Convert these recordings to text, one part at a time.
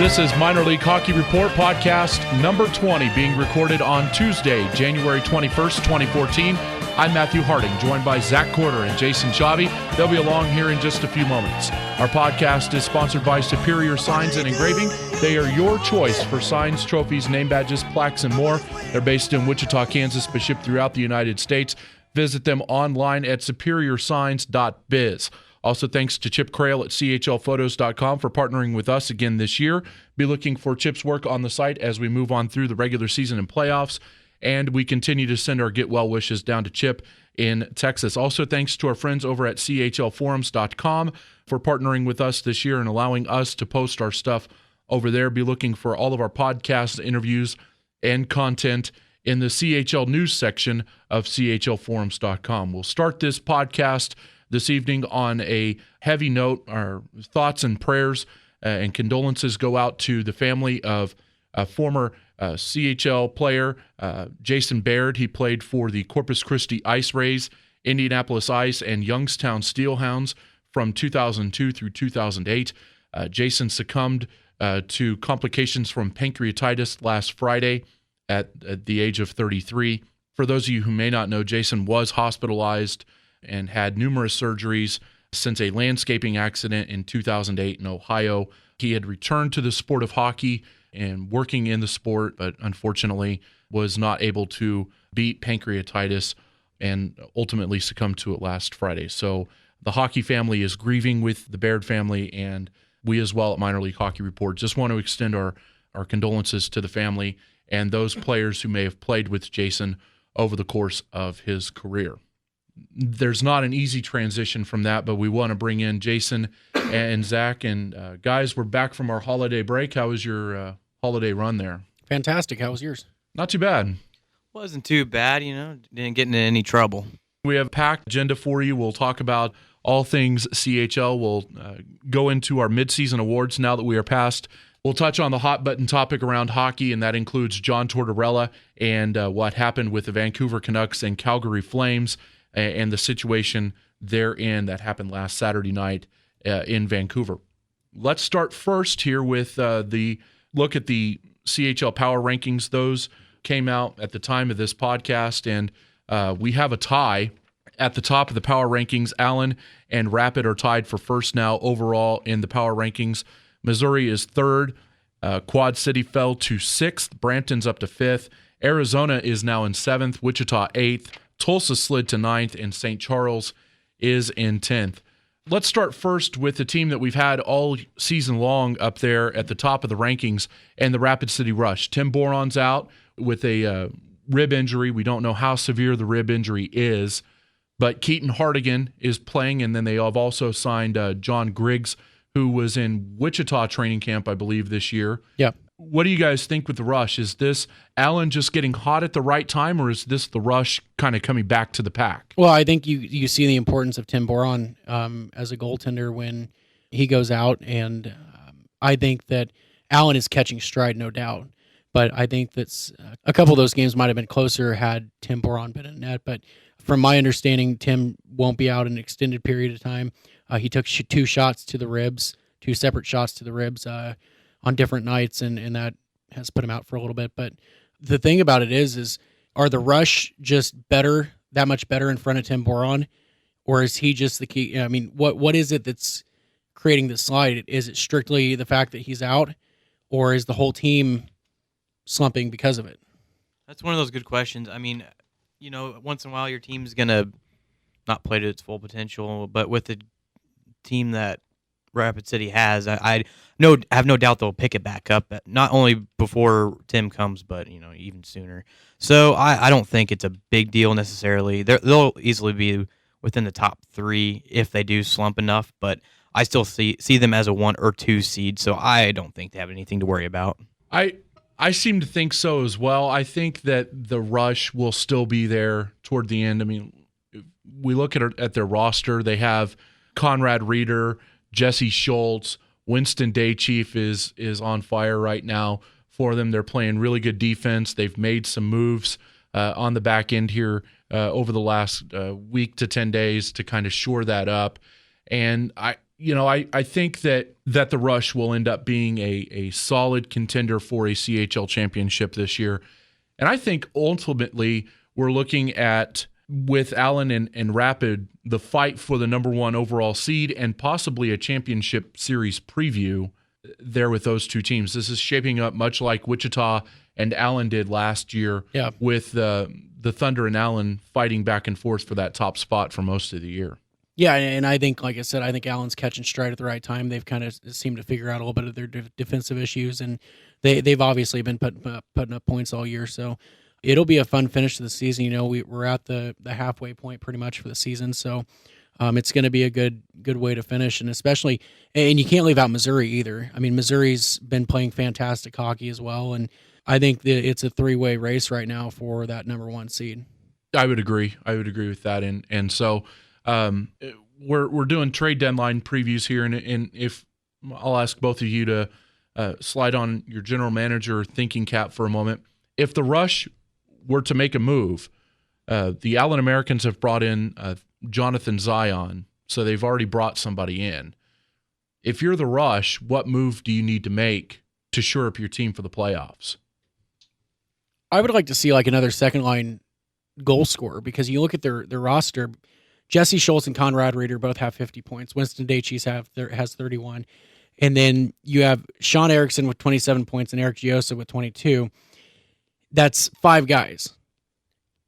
This is Minor League Hockey Report podcast number 20, being recorded on Tuesday, January 21st, 2014. I'm Matthew Harding, joined by Zach Corder and Jason Chavi. They'll be along here in just a few moments. Our podcast is sponsored by Superior Signs and Engraving. They are your choice for signs, trophies, name badges, plaques, and more. They're based in Wichita, Kansas, but shipped throughout the United States. Visit them online at superiorsigns.biz. Also, thanks to Chip Crail at chlphotos.com for partnering with us again this year. Be looking for Chip's work on the site as we move on through the regular season and playoffs. And we continue to send our get well wishes down to Chip in Texas. Also, thanks to our friends over at chlforums.com for partnering with us this year and allowing us to post our stuff over there. Be looking for all of our podcast interviews and content in the CHL news section of chlforums.com. We'll start this podcast this evening on a heavy note. Our thoughts and prayers and condolences go out to the family of a former CHL player, Jason Baird. He played for the Corpus Christi Ice Rays, Indianapolis Ice, and Youngstown Steelhounds from 2002 through 2008. Jason succumbed to complications from pancreatitis last Friday at the age of 33. For those of you who may not know, Jason was hospitalized and had numerous surgeries since a landscaping accident in 2008 in Ohio. He had returned to the sport of hockey and working in the sport, but unfortunately was not able to beat pancreatitis and ultimately succumbed to it last Friday. So the hockey family is grieving with the Baird family, and we as well at Minor League Hockey Report just want to extend our condolences to the family and those players who may have played with Jason over the course of his career. There's not an easy transition from that, but we want to bring in Jason and Zach. And guys, we're back from our holiday break. How was your holiday run there? Fantastic. How was yours? Not too bad. Wasn't too bad, didn't get into any trouble. We have a packed agenda for you. We'll talk about all things CHL. We'll go into our midseason awards now that we are past. We'll touch on the hot button topic around hockey, and that includes John Tortorella and what happened with the Vancouver Canucks and Calgary Flames and the situation therein that happened last Saturday night in Vancouver. Let's start first here with the look at the CHL Power Rankings. Those came out at the time of this podcast, and we have a tie at the top of the Power Rankings. Allen and Rapid are tied for first now overall in the Power Rankings. Missouri is third. Quad City fell to sixth. Brampton's up to fifth. Arizona is now in seventh. Wichita eighth. Tulsa slid to ninth, and St. Charles is in 10th. Let's start first with the team that we've had all season long up there at the top of the rankings, and the Rapid City Rush. Tim Boron's out with a rib injury. We don't know how severe the rib injury is, but Keaton Hardigan is playing, and then they have also signed John Griggs, who was in Wichita training camp, I believe, this year. Yeah. What do you guys think with the Rush? Is this Allen just getting hot at the right time, or is this the Rush kind of coming back to the pack? Well, I think you see the importance of Tim Boron as a goaltender when he goes out, and I think that Allen is catching stride, no doubt. But I think that a couple of those games might have been closer had Tim Boron been in net. But from my understanding, Tim won't be out an extended period of time. He took two separate shots to the ribs on different nights, and that has put him out for a little bit. But the thing about it is are the Rush just that much better in front of Tim Boron, or is he just the key? I mean, what is it that's creating this slide? Is it strictly the fact that he's out, or is the whole team slumping because of it? That's one of those good questions. I mean, once in a while your team's going to not play to its full potential, but with the team that Rapid City has, I have no doubt they'll pick it back up, not only before Tim comes, but even sooner. So I don't think it's a big deal necessarily. They'll easily be within the top three if they do slump enough, but I still see them as a 1 or 2 seed, so I don't think they have anything to worry about. I seem to think so as well. I think that the Rush will still be there toward the end. I mean, we look at their roster. They have Conrad Reeder, Jesse Schultz, Winston Daychief is on fire right now for them. They're playing really good defense. They've made some moves on the back end here over the last week to 10 days to kind of shore that up. And I think that the Rush will end up being a solid contender for a CHL championship this year. And I think ultimately we're looking at, with Allen and Rapid, the fight for the number 1 overall seed and possibly a championship series preview there with those two teams. This is shaping up much like Wichita and Allen did last year, with the Thunder and Allen fighting back and forth for that top spot for most of the year. Yeah, and I think, like I said, I think Allen's catching stride at the right time. They've kind of seemed to figure out a little bit of their defensive issues, and they've obviously been putting up points all year. So it'll be a fun finish to the season. We're at the halfway point pretty much for the season, so it's going to be a good way to finish, and especially, and you can't leave out Missouri either. I mean, Missouri's been playing fantastic hockey as well, and I think that it's a 3-way race right now for that number 1 seed. I would agree with that, and so. We're doing trade deadline previews here, and if I'll ask both of you to slide on your general manager thinking cap for a moment. If the Rush were to make a move, the Allen Americans have brought in Jonathan Zion, so they've already brought somebody in. If you're the Rush, what move do you need to make to shore up your team for the playoffs? I would like to see like another second line goal scorer, because you look at their roster. Jesse Schultz and Conrad Reeder both have 50 points. Winston Dachis has 31. And then you have Sean Erickson with 27 points and Eric Giosa with 22. That's 5 guys.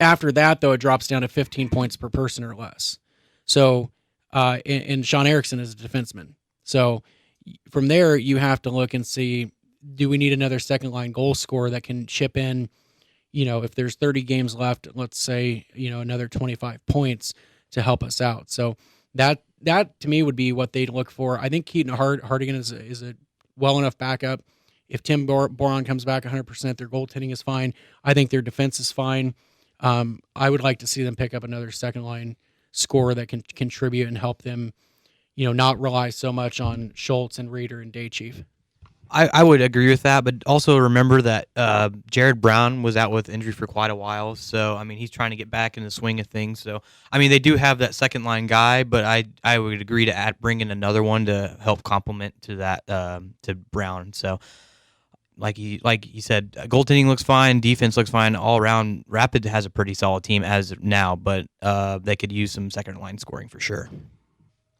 After that, though, it drops down to 15 points per person or less. So, and Sean Erickson is a defenseman. So from there, you have to look and see, do we need another second line goal scorer that can chip in, if there's 30 games left, let's say, another 25 points to help us out. So that to me would be what they'd look for. I think Keaton Hardigan is a well enough backup. If Tim Boron comes back 100%, their goaltending is fine. I think their defense is fine. I would like to see them pick up another second line scorer that can contribute and help them, not rely so much on Schultz and Reeder and Daychief. I would agree with that, but also remember that Jared Brown was out with injury for quite a while, so I mean he's trying to get back in the swing of things. So I mean they do have that second line guy, but I would agree to bring in another one to help complement to that to Brown. So like he said, goaltending looks fine, defense looks fine, all around. Rapid has a pretty solid team as of now, but they could use some second line scoring for sure.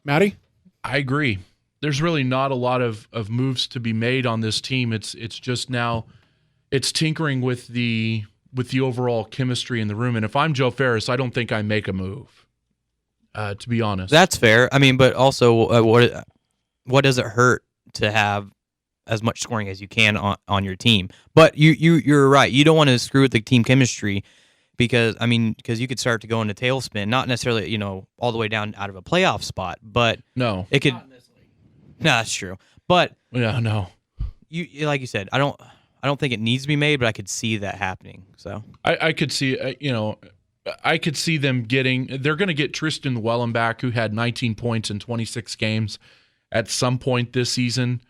Matty? I agree. There's really not a lot of moves to be made on this team. It's just now it's tinkering with the overall chemistry in the room. And if I'm Joe Ferris, I don't think I make a move, to be honest. That's fair. I mean, but also what does it hurt to have as much scoring as you can on your team? But you're right. You don't want to screw with the team chemistry because you could start to go into tailspin, not necessarily, all the way down out of a playoff spot, but no. It could. No, that's true. But yeah, no. You like you said, I don't think it needs to be made, but I could see that happening. So I could see, I could see them they're going to get Tristan Wellham back, who had 19 points in 26 games at some point this season.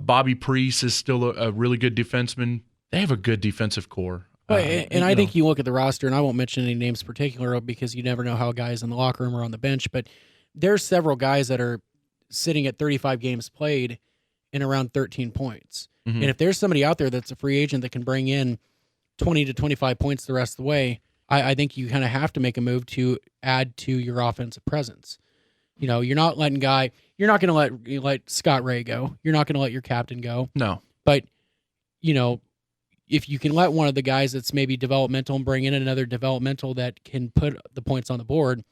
Bobby Priest is still a really good defenseman. They have a good defensive core. And I think you look at the roster, and I won't mention any names particular because you never know how guys in the locker room or on the bench, but there's several guys that are sitting at 35 games played and around 13 points. Mm-hmm. And if there's somebody out there that's a free agent that can bring in 20 to 25 points the rest of the way, I think you kind of have to make a move to add to your offensive presence. You're not going to let Scott Ray go. You're not going to let your captain go. No. But, if you can let one of the guys that's maybe developmental and bring in another developmental that can put the points on the board,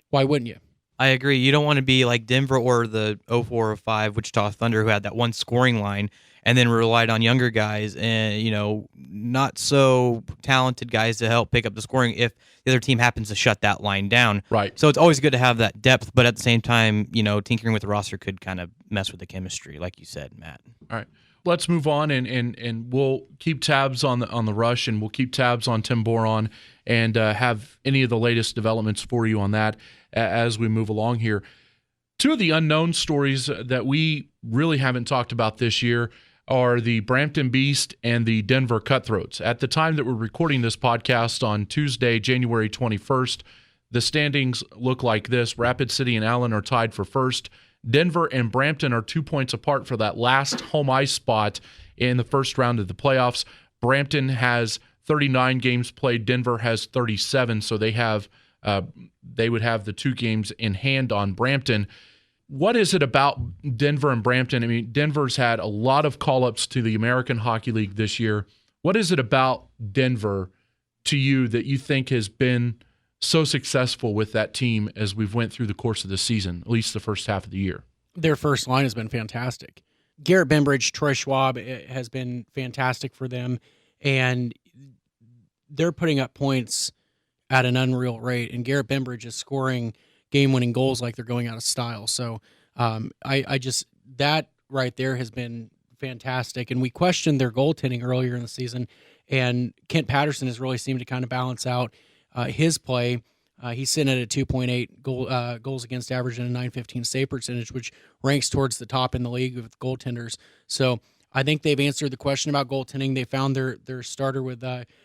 why wouldn't you? I agree. You don't want to be like Denver or the 04-05 Wichita Thunder, who had that one scoring line and then relied on younger guys and, not so talented guys to help pick up the scoring if the other team happens to shut that line down. Right. So it's always good to have that depth, but at the same time, tinkering with the roster could kind of mess with the chemistry, like you said, Matt. All right. Let's move on, and we'll keep tabs on the Rush, and we'll keep tabs on Tim Boron, and have any of the latest developments for you on that as we move along here. Two of the unknown stories that we really haven't talked about this year are the Brampton Beast and the Denver Cutthroats. At the time that we're recording this podcast on Tuesday, January 21st, the standings look like this. Rapid City and Allen are tied for first. Denver and Brampton are 2 points apart for that last home ice spot in the first round of the playoffs. Brampton has 39 games played. Denver has 37, so they would have the 2 games in hand on Brampton. What is it about Denver and Brampton? I mean, Denver's had a lot of call-ups to the American Hockey League this year. What is it about Denver to you that you think has been so successful with that team as we've went through the course of the season, at least the first half of the year? Their first line has been fantastic. Garrett Bembridge, Troy Schwab has been fantastic for them, and they're putting up points at an unreal rate, and Garrett Bembridge is scoring game-winning goals like they're going out of style. So I just, that right there has been fantastic. And we questioned their goaltending earlier in the season, and Kent Patterson has really seemed to kind of balance out his play. He's sitting at a 2.8 goals against average and a .915 save percentage, which ranks towards the top in the league with goaltenders. So I think they've answered the question about goaltending. They found their starter with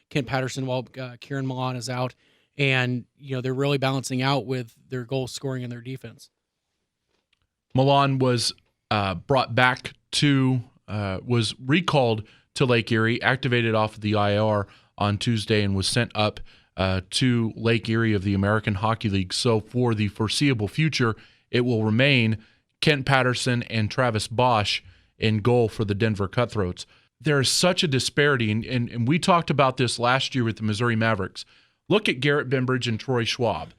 Kent Patterson while Kieran Milan is out. And, they're really balancing out with their goal scoring and their defense. Milan was brought back was recalled to Lake Erie, activated off of the IR on Tuesday, and was sent up to Lake Erie of the American Hockey League. So for the foreseeable future, it will remain Kent Patterson and Travis Bosch in goal for the Denver Cutthroats. There is such a disparity, and we talked about this last year with the Missouri Mavericks. Look at Garrett Bembridge and Troy Schwab.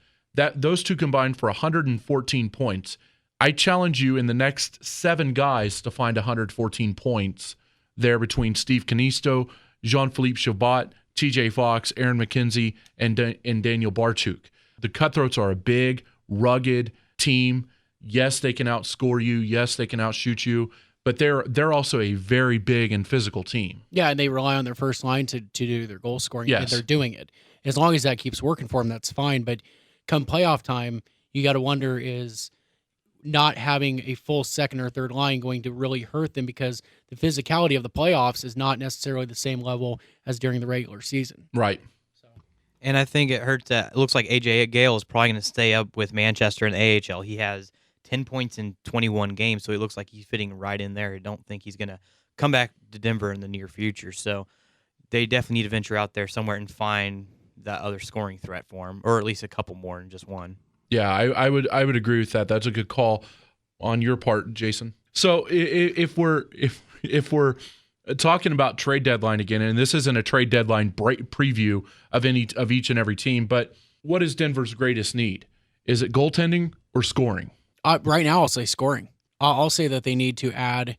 Those two combined for 114 points. I challenge you in the next 7 guys to find 114 points there between Steve Canisto, Jean-Philippe Chabot, TJ Fox, Aaron McKenzie, and Daniel Barchuk. The Cutthroats are a big, rugged team. Yes, they can outscore you. Yes, they can outshoot you. But they're also a very big and physical team. Yeah, and they rely on their first line to do their goal scoring, yes. And they're doing it. As long as that keeps working for them, that's fine. But come playoff time, you got to wonder, is not having a full second or third line going to really hurt them, because the physicality of the playoffs is not necessarily the same level as during the regular season. Right. And I think it hurts that it looks like AJ Gale is probably going to stay up with Manchester in the AHL. He has 10 points in 21 games, so he looks like he's fitting right in there. I don't think he's going to come back to Denver in the near future. So they definitely need to venture out there somewhere and find that other scoring threat for him, or at least a couple more than just one. Yeah, I would agree with that. That's a good call on your part, Jason. So if we're talking about trade deadline again, and this isn't a trade deadline preview of each and every team, but what is Denver's greatest need? Is it goaltending or scoring? Right now, I'll say scoring. I'll say that they need to add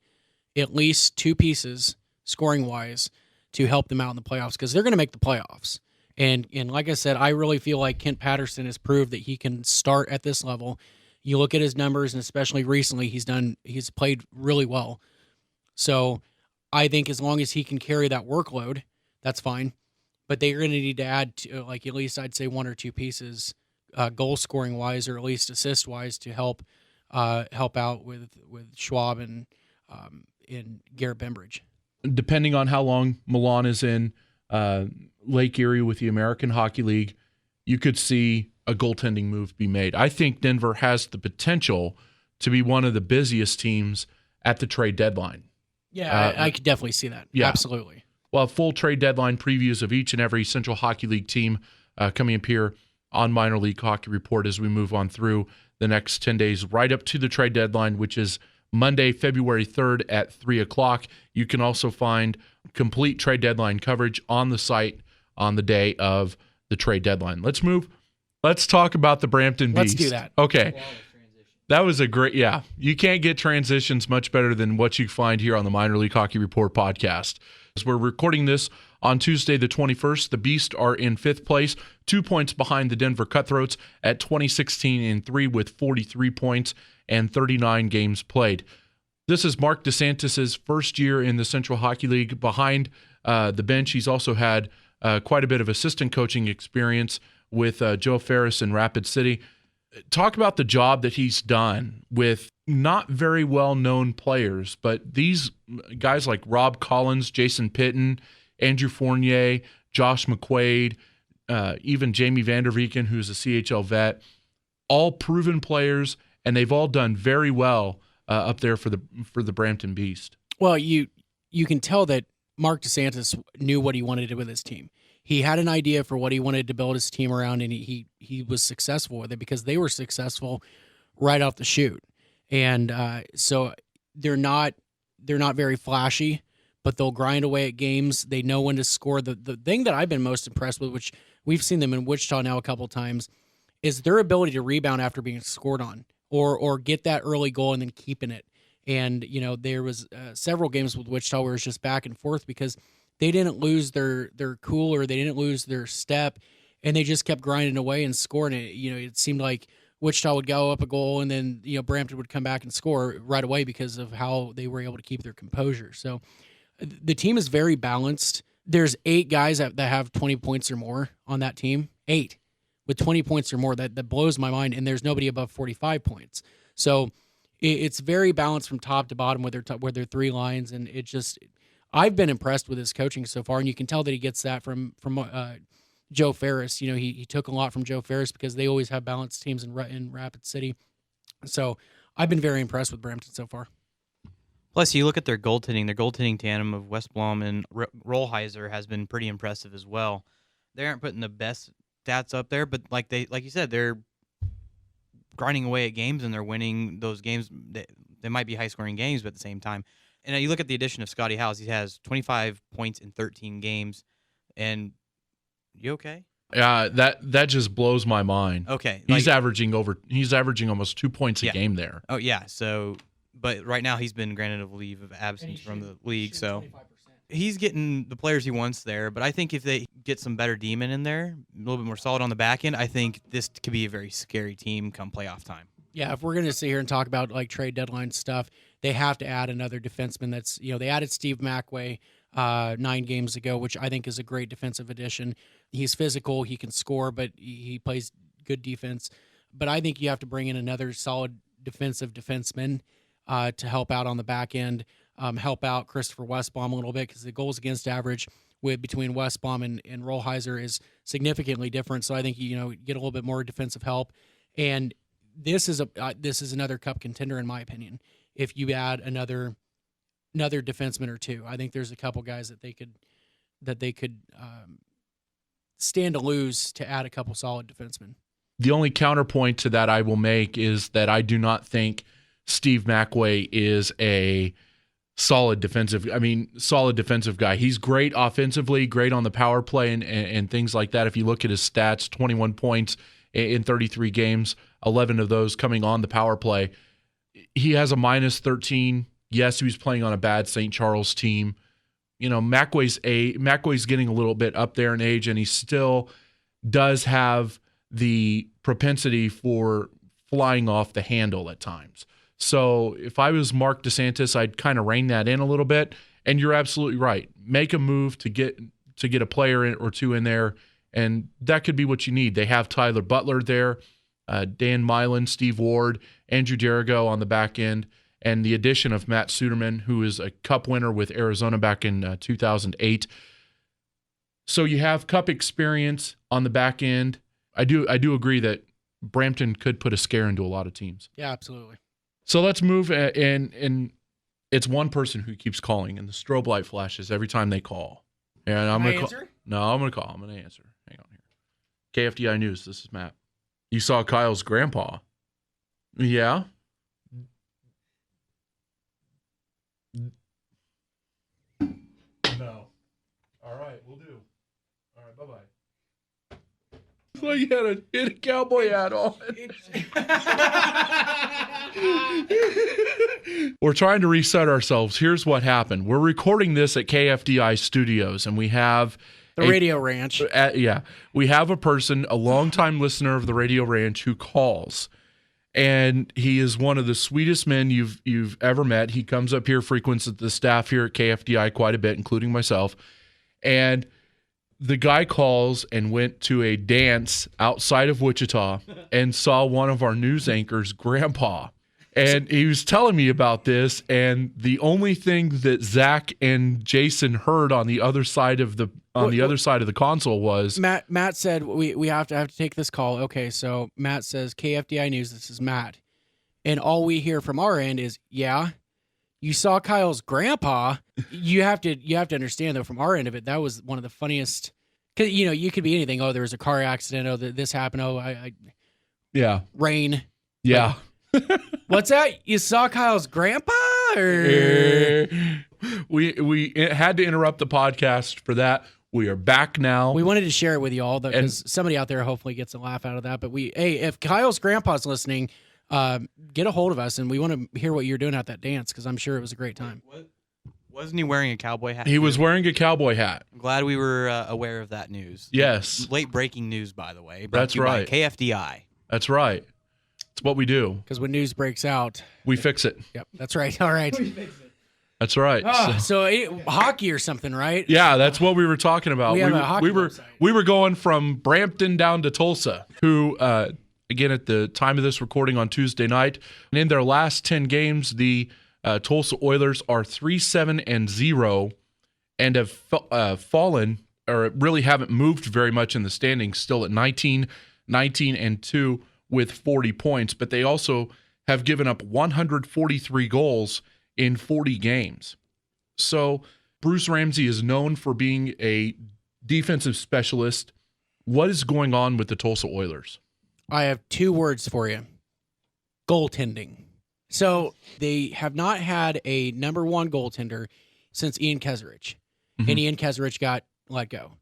at least 2 pieces scoring-wise to help them out in the playoffs, because they're going to make the playoffs. And like I said, I really feel like Kent Patterson has proved that he can start at this level. You look at his numbers, and especially recently, he's played really well. So I think as long as he can carry that workload, that's fine. But they're going to need to add, at least I'd say 1 or 2 pieces, goal scoring wise, or at least assist wise, to help out with Schwab and Garrett Bembridge. Depending on how long Milan is in Lake Erie with the American Hockey League, you could see a goaltending move be made. I think Denver has the potential to be one of the busiest teams at the trade deadline. Yeah, I could definitely see that. Yeah. Absolutely. Well, full trade deadline previews of each and every Central Hockey League team coming up here on Minor League Hockey Report as we move on through the next 10 days, right up to the trade deadline, which is Monday, February 3rd at 3 o'clock. You can also find complete trade deadline coverage on the site on the day of the trade deadline. Let's talk about the Brampton Beast. Let's do that. Okay. That was a great, yeah. You can't get transitions much better than what you find here on the Minor League Hockey Report podcast. As we're recording this on Tuesday the 21st, the Beast are in 5th place, 2 points behind the Denver Cutthroats at 20-16-3 with 43 points and 39 games played. This is Mark DeSantis' first year in the Central Hockey League behind the bench. He's also had quite a bit of assistant coaching experience with Joe Ferris in Rapid City. Talk about the job that he's done with not very well-known players, but these guys like Rob Collins, Jason Pitton, Andrew Fournier, Josh McQuaid, even Jamie Vanderveken, who's a CHL vet, all proven players, and they've all done very well up there for the Brampton Beast. Well, you can tell that Mark DeSantis knew what he wanted to do with his team. He had an idea for what he wanted to build his team around, and he was successful with it because they were successful right off the chute. And so they're not very flashy, but they'll grind away at games. They know when to score. The thing that I've been most impressed with, which we've seen them in Wichita now a couple of times, is their ability to rebound after being scored on or get that early goal and then keeping it. And, there was several games with Wichita where it was just back and forth because they didn't lose their cool or they didn't lose their step, and they just kept grinding away and scoring it. It seemed like Wichita would go up a goal and then, Brampton would come back and score right away because of how they were able to keep their composure. So the team is very balanced. There's 8 guys that have 20 points or more on that team. 8 with 20 points or more. That blows my mind. And there's nobody above 45 points. So it's very balanced from top to bottom with their 3 lines. And I've been impressed with his coaching so far. And you can tell that he gets that from Joe Ferris. He took a lot from Joe Ferris because they always have balanced teams in Rapid City. So I've been very impressed with Brampton so far. Plus, you look at their goaltending tandem of Westblom and Rollheiser has been pretty impressive as well. They aren't putting the best stats up there, but like you said, they're grinding away at games and they're winning those games. They might be high-scoring games, but at the same time. And you look at the addition of Scotty House. He has 25 points in 13 games. And you okay? Yeah, that just blows my mind. Okay. He's averaging almost 2 points a game there. Oh, yeah. So, but right now he's been granted a leave of absence from the league, so 25%. He's getting the players he wants there. But I think if they get some better D-men in there, a little bit more solid on the back end, I think this could be a very scary team come playoff time. Yeah, if we're going to sit here and talk about like trade deadline stuff, they have to add another defenseman. That's they added Steve Macway 9 games ago, which I think is a great defensive addition. He's physical, he can score, but he plays good defense. But I think you have to bring in another solid defenseman to help out on the back end, help out Christopher Westblom a little bit because the goals against average between Westblom and Rollheiser is significantly different. So I think get a little bit more defensive help. And this is another cup contender in my opinion. If you add another defenseman or 2, I think there's a couple guys that they could stand to lose to add a couple solid defensemen. The only counterpoint to that I will make is that I do not think Steve Macway is a solid defensive guy. He's great offensively, great on the power play and things like that. If you look at his stats, 21 points in 33 games, 11 of those coming on the power play. He has a minus 13. Yes, he was playing on a bad St. Charles team. Macway's getting a little bit up there in age, and he still does have the propensity for flying off the handle at times. So if I was Mark DeSantis, I'd kind of rein that in a little bit. And you're absolutely right. Make a move to get a player or 2 in there, and that could be what you need. They have Tyler Butler there, Dan Milan, Steve Ward, Andrew Derigo on the back end, and the addition of Matt Suderman, who is a Cup winner with Arizona back in 2008. So you have Cup experience on the back end. I do agree that Brampton could put a scare into a lot of teams. Yeah, absolutely. So let's move, and it's one person who keeps calling, and the strobe light flashes every time they call. And I'm going to answer? No, I'm going to call. I'm going to answer. Hang on here. KFDI News, this is Matt. You saw Kyle's grandpa. Yeah? No. All right, we'll do. All right, bye-bye. It's like you had a cowboy hat on. We're trying to reset ourselves. Here's what happened. We're recording this at KFDI Studios, and we have the Radio Ranch. We have a person, a longtime listener of the Radio Ranch, who calls, and he is one of the sweetest men you've ever met. He comes up here, frequents the staff here at KFDI quite a bit, including myself, and the guy calls and went to a dance outside of Wichita and saw one of our news anchors' grandpa. And he was telling me about this, and the only thing that Zach and Jason heard on the other side of the other side of the console was Matt said we have to take this call. Okay, so Matt says KFDI News. This is Matt, And all we hear from our end is, yeah, you saw Kyle's grandpa. You have to understand, though, from our end of it, that was one of the funniest. Because, you could be anything. Oh, there was a car accident. Oh, this happened. Oh, Yeah. rain. Yeah. What's that? You saw Kyle's grandpa? Or... We had to interrupt the podcast for that. We are back now. We wanted to share it with you all because somebody out there hopefully gets a laugh out of that. But if Kyle's grandpa's listening, get a hold of us, and we want to hear what you're doing at that dance because I'm sure it was a great time. Wasn't he wearing a cowboy hat? He was wearing a cowboy hat. I'm glad we were aware of that news. Yes. Late breaking news, by the way. That's right. KFDI. That's right. It's what we do. Because when news breaks out, we fix it. Yep, that's right. All right. That's right. Hockey or something, right? Yeah, that's what we were talking about. We have a hockey website. We were going from Brampton down to Tulsa, who, again, at the time of this recording on Tuesday night, and in their last 10 games, the Tulsa Oilers are 3-7-0 and have fallen, or really haven't moved very much in the standings, still at 19-2 with 40 points, but they also have given up 143 goals in 40 games. So Bruce Ramsey is known for being a defensive specialist. What is going on with the Tulsa Oilers? I have 2 words for you. Goaltending. So they have not had a number 1 goaltender since Ian Keserich. Mm-hmm. And Ian Keserich got let go.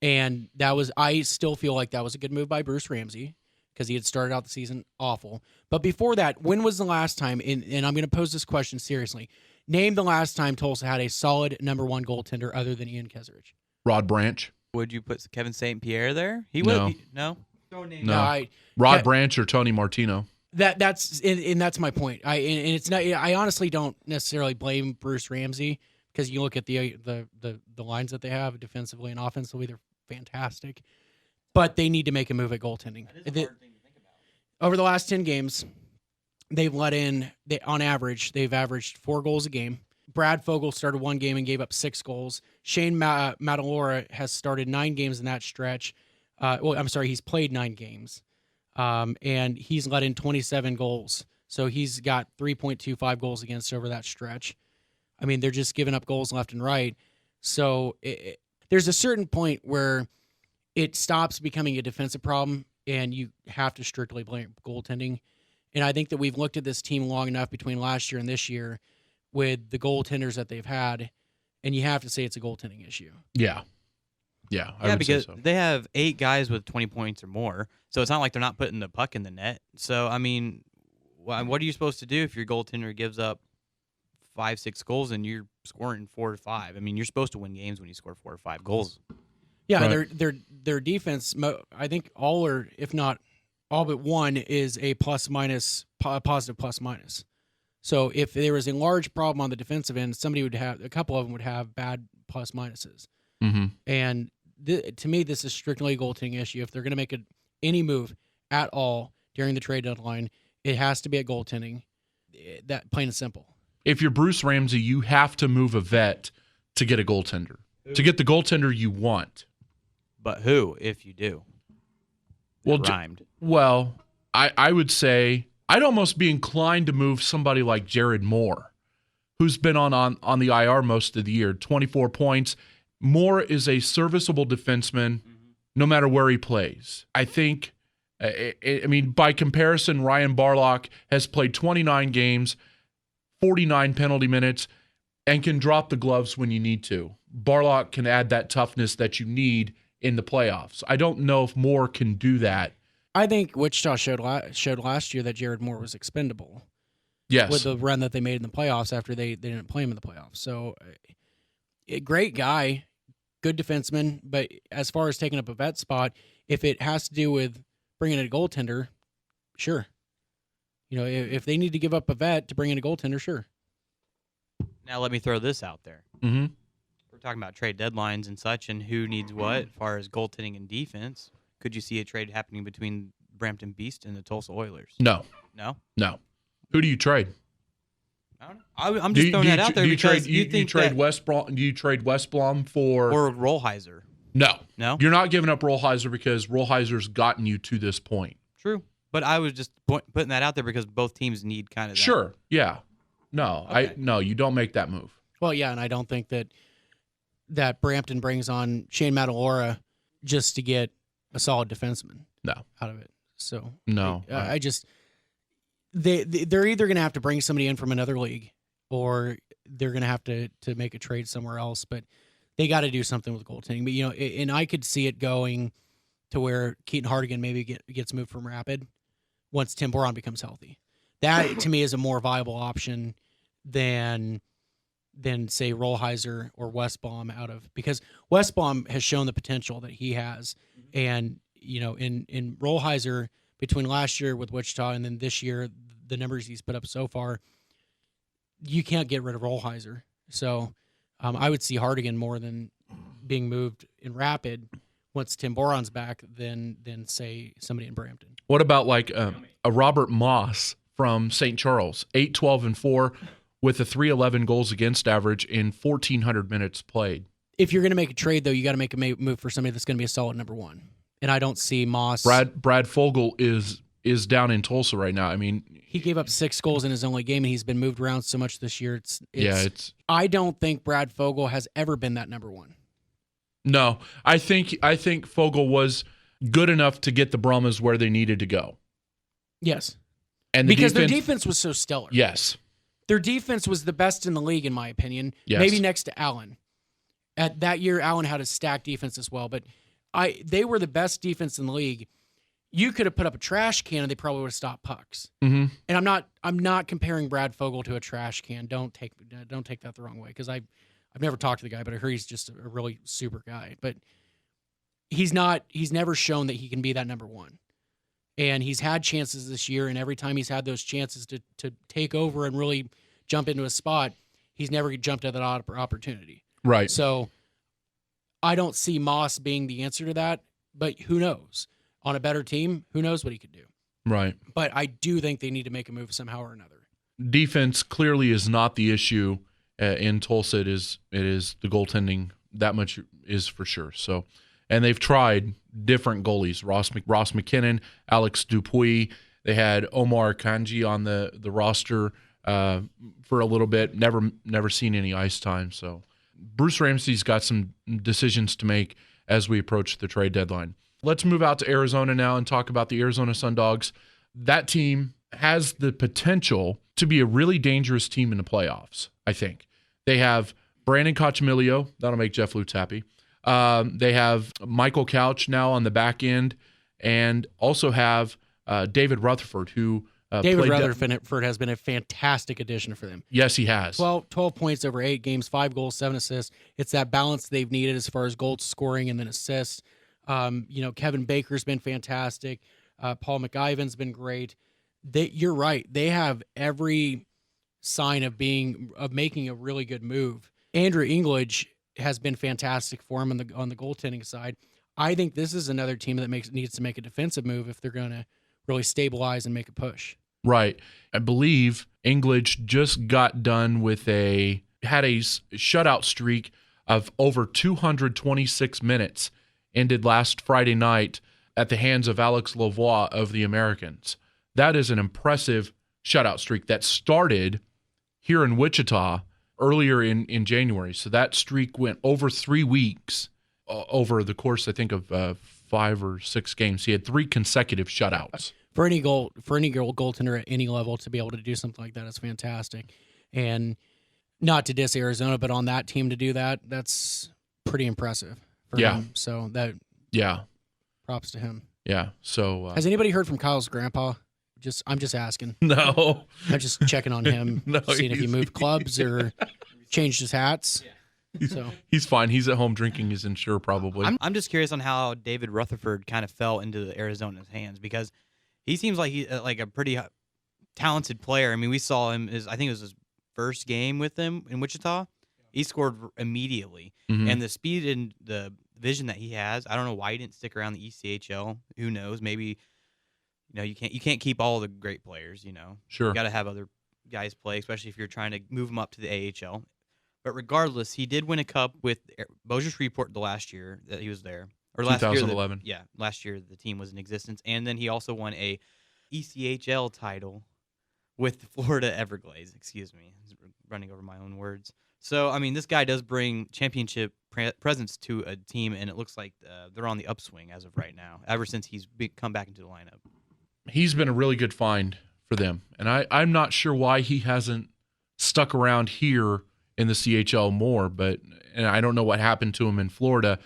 And I still feel like that was a good move by Bruce Ramsey because he had started out the season awful. But before that, when was the last time, and I'm going to pose this question seriously, name the last time Tulsa had a solid number 1 goaltender other than Ian Keserich? Rod Branch. Would you put Kevin St. Pierre there? He No. would. No? No. Rod Branch or Tony Martino. That's my point. It's not. I honestly don't necessarily blame Bruce Ramsey because you look at the lines that they have defensively and offensively, they're fantastic. But they need to make a move at goaltending. That is a hard thing to think about. Over the last 10 games, they've let in. On average, they've averaged 4 goals a game. Brad Fogel started 1 game and gave up 6 goals. Shane Matalora has started 9 games in that stretch. He's played 9 games. And he's let in 27 goals. So he's got 3.25 goals against over that stretch. I mean, they're just giving up goals left and right. So there's a certain point where it stops becoming a defensive problem and you have to strictly blame goaltending. And I think that we've looked at this team long enough between last year and this year with the goaltenders that they've had, and you have to say it's a goaltending issue. Yeah. Yeah, I would because say so. they have 8 guys with 20 points or more, so it's not like they're not putting the puck in the net. So, I mean, what are you supposed to do if your goaltender gives up 5-6 goals and you're scoring 4 or 5? I mean, you're supposed to win games when you score 4 or 5 goals. Yeah, Right. their defense, I think all or if not all but one is a positive plus minus. So if there was a large problem on the defensive end, a couple of them would have bad plus minuses. Mm-hmm. And to me, this is strictly a goaltending issue. If they're going to make any move at all during the trade deadline, it has to be at goaltending. That plain and simple. If you're Bruce Ramsey, you have to move a vet to get a goaltender, to get the goaltender you want. But who, if you do? Well, That rhymed. I would say I'd almost be inclined to move somebody like Jared Moore, who's been on the IR most of the year, 24 points. Moore is a serviceable defenseman no matter where he plays. I think, by comparison, Ryan Barlock has played 29 games, 49 penalty minutes, and can drop the gloves when you need to. Barlock can add that toughness that you need in the playoffs. I don't know if Moore can do that. I think Wichita showed last year that Jared Moore was expendable. Yes. With the run that they made in the playoffs after they didn't play him in the playoffs. So, a great guy, good defenseman, but as far as taking up a vet spot, if it has to do with bringing in a goaltender, sure. If they need to give up a vet to bring in a goaltender, sure. Now let me throw this out there. Mm-hmm. We're talking about trade deadlines and such and who needs what as far as goaltending and defense. Could you see a trade happening between Brampton Beast and the Tulsa Oilers? No. No? No. Who do you trade? I don't know. I'm just throwing that out there because you trade Westblom for or Rollheiser. No. No? You're not giving up Rollheiser because Rollheiser's gotten you to this point. True. But I was just putting that out there because both teams need kind of that. Sure. Yeah. No, Okay. you don't make that move. Well, yeah, and I don't think that Brampton brings on Shane Matalora just to get a solid defenseman No. out of it. So No. I just they're either going to have to bring somebody in from another league, or they're going to have to make a trade somewhere else. But they got to do something with goaltending. But and I could see it going to where Keaton Hardigan maybe gets moved from Rapid once Tim Boron becomes healthy. That to me is a more viable option than say Rollheiser or Westbaum because Westbaum has shown the potential that he has, and in Rollheiser between last year with Wichita and then this year the numbers he's put up so far, you can't get rid of Rollheiser. So I would see Hardigan more than being moved in Rapid once Tim Boron's back than say somebody in Brampton. What about like a Robert Moss from St. Charles, 8-12-4 with a 311 goals against average in 1,400 minutes played? If you're going to make a trade, though, you got to make a move for somebody that's going to be a solid number one. And I don't see Moss. Brad Fogel is down in Tulsa right now. I mean, he gave up 6 goals in his only game, and he's been moved around so much this year. It's. I don't think Brad Fogel has ever been that number one. No, I think Fogel was good enough to get the Brahmas where they needed to go. Yes. And because their defense was so stellar. Yes. Their defense was the best in the league, in my opinion. Yes. Maybe next to Allen. At that year, Allen had a stacked defense as well, but they were the best defense in the league. You could have put up a trash can and they probably would have stopped pucks. Mm-hmm. And I'm not comparing Brad Fogel to a trash can. Don't take that the wrong way, because I've never talked to the guy, but I heard he's just a really super guy. But he's never shown that he can be that number one. And he's had chances this year, and every time he's had those chances to take over and really jump into a spot, he's never jumped at that opportunity. Right. So I don't see Moss being the answer to that, but who knows? On a better team, who knows what he could do? Right. But I do think they need to make a move somehow or another. Defense clearly is not the issue in Tulsa. It is the goaltending. That much is for sure. So, and they've tried different goalies: Ross McKinnon, Alex Dupuis. They had Omar Kanji on the roster for a little bit. Never seen any ice time. So, Bruce Ramsey's got some decisions to make as we approach the trade deadline. Let's move out to Arizona now and talk about the Arizona Sundogs. That team has the potential to be a really dangerous team in the playoffs, I think. They have Brandon Cochamilio. That'll make Jeff Lutz happy. They have Michael Couch now on the back end, and also have David Rutherford, who David Rutherford has been a fantastic addition for them. Yes, he has. 12 points over 8 games, 5 goals, 7 assists. It's that balance they've needed as far as goal scoring and then assists. Kevin Baker's been fantastic. Paul McIvan's been great. You're right. They have every sign of making a really good move. Andrew English has been fantastic for him on the goaltending side. I think this is another team that needs to make a defensive move if they're going to really stabilize and make a push. Right. I believe English just got done had a shutout streak of over 226 minutes, ended last Friday night at the hands of Alex Lavoie of the Americans. That is an impressive shutout streak that started here in Wichita earlier in January. So that streak went over 3 weeks over the course, I think, of 5 or 6 games. He had 3 consecutive shutouts. For any goaltender at any level to be able to do something like that is fantastic. And not to diss Arizona, but on that team to do that, that's pretty impressive for him. So props to him. Yeah. So has anybody heard from Kyle's grandpa? I'm just asking. No. I'm just checking on him, seeing if he moved clubs or changed his hats. Yeah. He's fine. He's at home drinking his Ensure probably. I'm just curious on how David Rutherford kind of fell into Arizona's hands, because he seems like he's like a pretty talented player. I mean, we saw him I think it was his first game with them in Wichita. He scored immediately, and the speed and the vision that he has, I don't know why he didn't stick around the ECHL. Who knows? Maybe you can't keep all the great players. Sure, you got to have other guys play, especially if you're trying to move them up to the AHL. But regardless, he did win a cup with Bossier Shreveport the last year that he was there. Or last 2011. Last year the team was in existence. And then he also won a ECHL title with the Florida Everglades. Excuse me, running over my own words. So, I mean, this guy does bring championship presence to a team, and it looks like they're on the upswing as of right now, ever since he's come back into the lineup. He's been a really good find for them, and I'm not sure why he hasn't stuck around here in the CHL more, and I don't know what happened to him in Florida,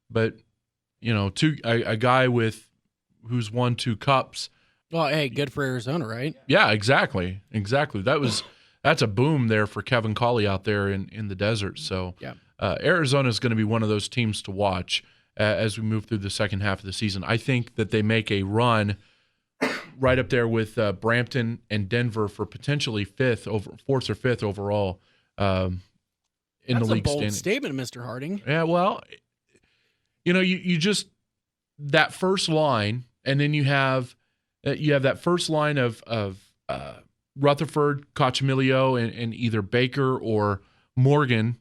but, you know, a guy who's won 2 cups. Well, hey, good for Arizona, right? Yeah, exactly. That's a boom there for Kevin Colley out there in the desert. So yeah. Arizona is going to be one of those teams to watch as we move through the second half of the season. I think that they make a run right up there with Brampton and Denver for potentially 4th or 5th overall in That's the league a bold standing. statement, Mr. Harding. Yeah, well, you know, you just that first line, and then you have that first line of Rutherford, Cochamilio, and either Baker or Morgan,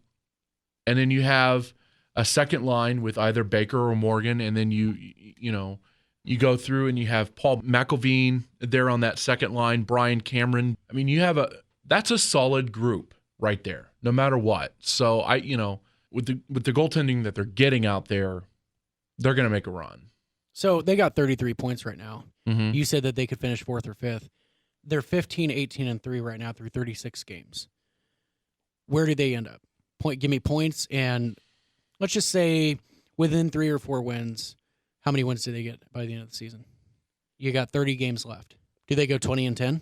and then you have a second line with either Baker or Morgan, and then you go through and you have Paul McElveen there on that second line, Brian Cameron. I mean, that's a solid group right there, no matter what. So with the goaltending that they're getting out there, they're going to make a run. So they got 33 points right now. Mm-hmm. You said that they could finish 4th or 5th. They're 15, 18, and 3 right now through 36 games. Where do they end up? Give me points, and let's just say within 3 or 4 wins, how many wins do they get by the end of the season? You got 30 games left. Do they go 20-10?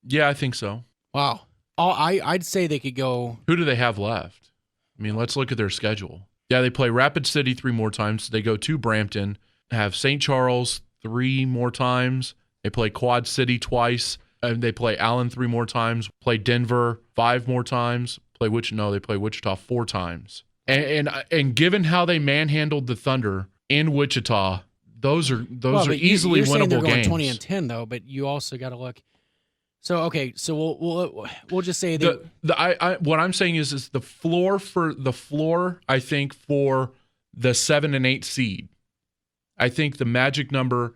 Yeah, I think so. Wow. I'd say they could go. Who do they have left? I mean, let's look at their schedule. Yeah, they play Rapid City 3 more times. They go to Brampton, have St. Charles 3 more times. They play Quad City twice. And they play Allen 3 more times. Play Denver 5 more times. They play Wichita 4 times. And given how they manhandled the Thunder in Wichita, those are easily you're saying winnable they're going games. 20-10 though, but you also got to look. So okay, so we'll just say that what I'm saying is the floor I think for the 7 and 8 seed. I think the magic number,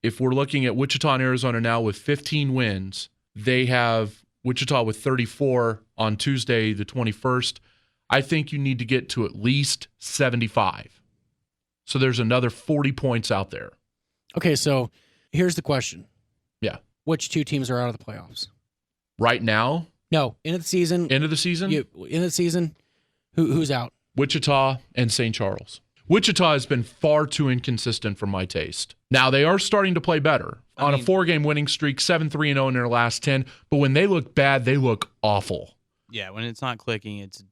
if we're looking at Wichita and Arizona now with 15 wins, they have Wichita with 34 on Tuesday, the 21st. I think you need to get to at least 75. So there's another 40 points out there. Okay, so here's the question. Yeah. Which 2 teams are out of the playoffs? Right now? No, end of the season. End of the season? End of the season, who's out? Wichita and St. Charles. Wichita has been far too inconsistent for my taste. Now, they are starting to play better. A 4-game winning streak, 7-3-0 in their last 10. But when they look bad, they look awful. Yeah, when it's not clicking, it's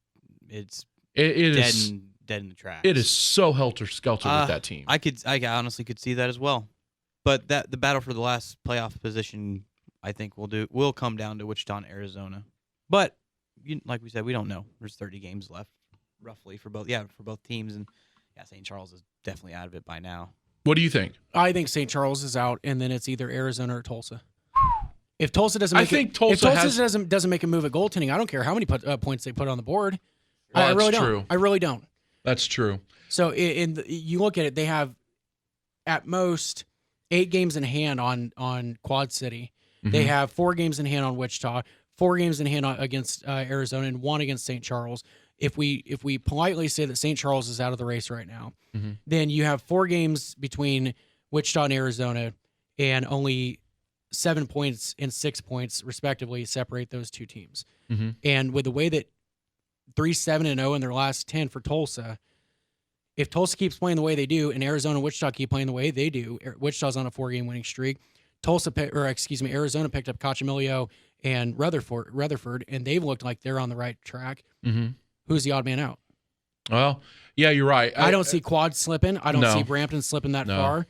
dead in the tracks. It is so helter-skelter with that team. I honestly could see that as well. But the battle for the last playoff position, I think, will come down to Wichita and Arizona. But like we said, we don't know. There's 30 games left, roughly, for both teams, and St. Charles is definitely out of it by now. What do you think? I think St. Charles is out, and then it's either Arizona or Tulsa. If Tulsa doesn't, doesn't make a move at goaltending, I don't care how many points they put on the board. Well, I really don't. True. I really don't. That's true. So you look at it, they have at most 8 games in hand on Quad City. Mm-hmm. They have 4 games in hand on Wichita, 4 games in hand against Arizona, and 1 against St. Charles. If we politely say that St. Charles is out of the race right now, mm-hmm. then you have 4 games between Wichita and Arizona, and only 7 points and 6 points respectively separate those 2 teams. Mm-hmm. And with the way that 3-7-0 in their last 10 for Tulsa, if Tulsa keeps playing the way they do, and Arizona and Wichita keep playing the way they do, Wichita's on a 4-game winning streak. Arizona picked up Cochamilio and Rutherford, and they've looked like they're on the right track. Mm-hmm. Who's the odd man out? Well, yeah, you're right. I don't see Quad slipping. I don't No. see Brampton slipping that far.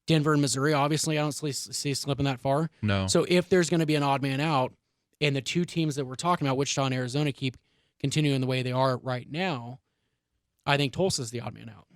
Denver and Missouri, obviously, I don't see slipping that far. No. So if there's going to be an odd man out, and the 2 teams that we're talking about, Wichita and Arizona, keep continuing the way they are right now, I think Tulsa's the odd man out.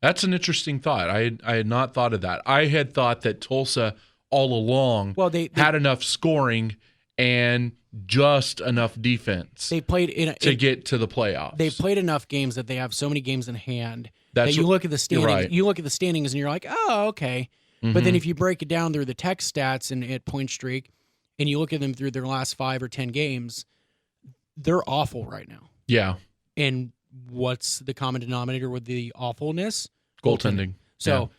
That's an interesting thought. I had not thought of that. I had thought that Tulsa all along they had enough scoring and just enough defense they played to get to the playoffs. They played enough games that they have so many games in hand That's that you look at the standings. right. You look at the standings and you're like, oh, okay. But then if you break it down through the tech stats and at Point Streak, and you look at them through their last 5 or 10 games, they're awful right now. Yeah. And what's the common denominator with the awfulness? Goaltending. So,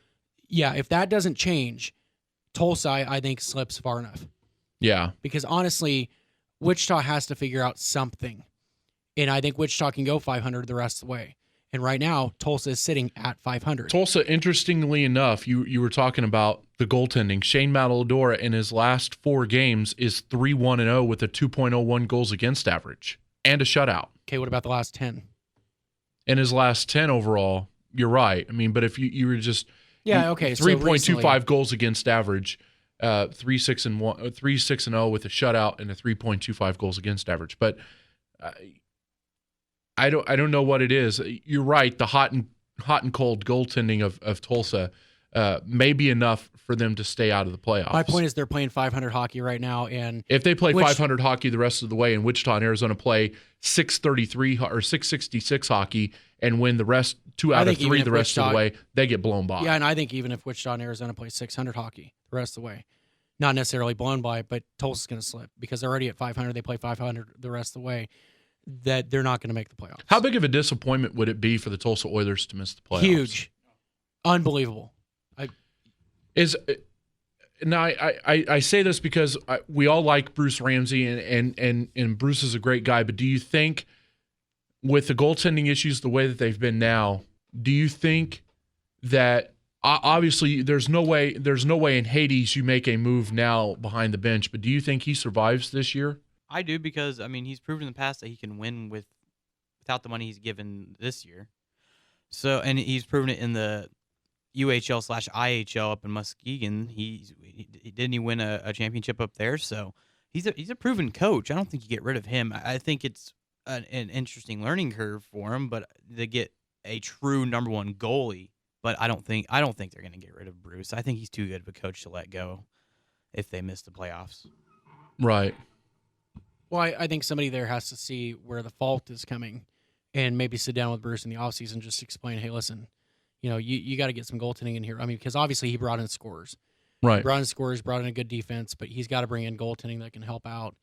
yeah, if that doesn't change, Tulsa, I think, slips far enough. Yeah. Because honestly, Wichita has to figure out something. And I think Wichita can go 500 the rest of the way. And right now, Tulsa is sitting at 500. Tulsa, interestingly enough, you were talking about the goaltending. Shane Matalodora in his last 4 games is 3-1-0 with a 2.01 goals against average and a shutout. Okay, what about the last 10? In his last 10 overall, you're right. I mean, but if you were just 3.25 goals against average, 3-6-0 with a shutout and a 3.25 goals against average. But I don't know what it is. You're right. The hot and cold goaltending of Tulsa may be enough for them to stay out of the playoffs. My point is they're playing 500 hockey right now, and if they play 500 hockey the rest of the way, and Wichita and Arizona play 633 or 666 hockey and win the rest 2 out of 3 the rest of the way, they get blown by. Yeah, and I think even if Wichita and Arizona play 600 hockey the rest of the way, not necessarily blown by, but Tulsa's going to slip because they're already at 500. They play 500 the rest of the way. That they're not going to make the playoffs. How big of a disappointment would it be for the Tulsa Oilers to miss the playoffs? Huge, unbelievable. I say this because we all like Bruce Ramsey and Bruce is a great guy, but do you think with the goaltending issues the way that they've been now, do you think that obviously there's no way in Hades you make a move now behind the bench, but do you think he survives this year? I do because, I mean, he's proven in the past that he can win without the money he's given this year. So, and he's proven it in the UHL/IHL up in Muskegon. Didn't he win a championship up there? So he's a proven coach. I don't think you get rid of him. I think it's an interesting learning curve for him, but to get a true number 1 goalie. But I don't think they're going to get rid of Bruce. I think he's too good of a coach to let go if they miss the playoffs. Right. Well, I think somebody there has to see where the fault is coming and maybe sit down with Bruce in the offseason and just explain, hey, listen, you got to get some goaltending in here. I mean, because obviously he brought in scorers. Right. He brought in scorers, brought in a good defense, but he's got to bring in goaltending that can help out.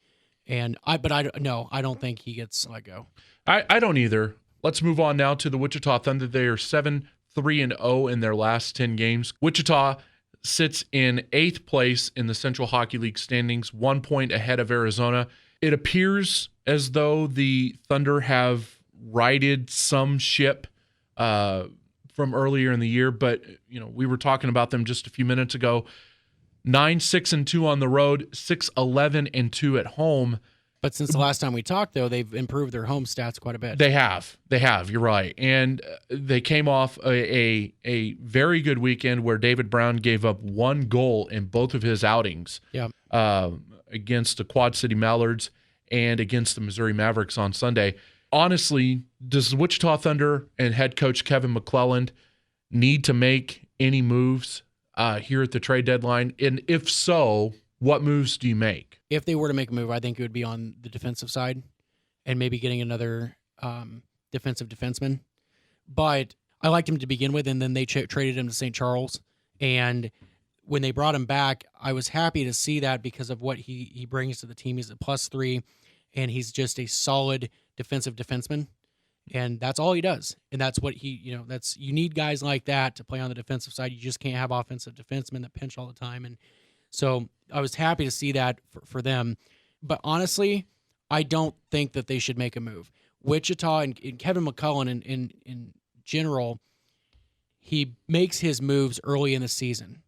And I don't think he gets let go. I don't either. Let's move on now to the Wichita Thunder. They are 7-3-0 in their last 10 games. Wichita sits in 8th place in the Central Hockey League standings, 1 point ahead of Arizona. It appears as though the Thunder have righted some ship from earlier in the year, but we were talking about them just a few minutes ago. 9-6-2 on the road, 6-11-2 at home. But since the last time we talked, though, they've improved their home stats quite a bit. They have. You're right, and they came off a very good weekend where David Brown gave up 1 goal in both of his outings. Yeah. Against the Quad City Mallards and against the Missouri Mavericks on Sunday. Honestly, does the Wichita Thunder and head coach Kevin McClelland need to make any moves here at the trade deadline? And if so, what moves do you make? If they were to make a move, I think it would be on the defensive side and maybe getting another defensive defenseman. But I liked him to begin with, and then they traded him to St. Charles. And when they brought him back, I was happy to see that because of what he brings to the team. He's a +3, and he's just a solid defensive defenseman, and that's all he does. And that's what you need guys like that to play on the defensive side. You just can't have offensive defensemen that pinch all the time. And so I was happy to see that for them. But honestly, I don't think that they should make a move. Wichita and Kevin McClelland in general, he makes his moves early in the season.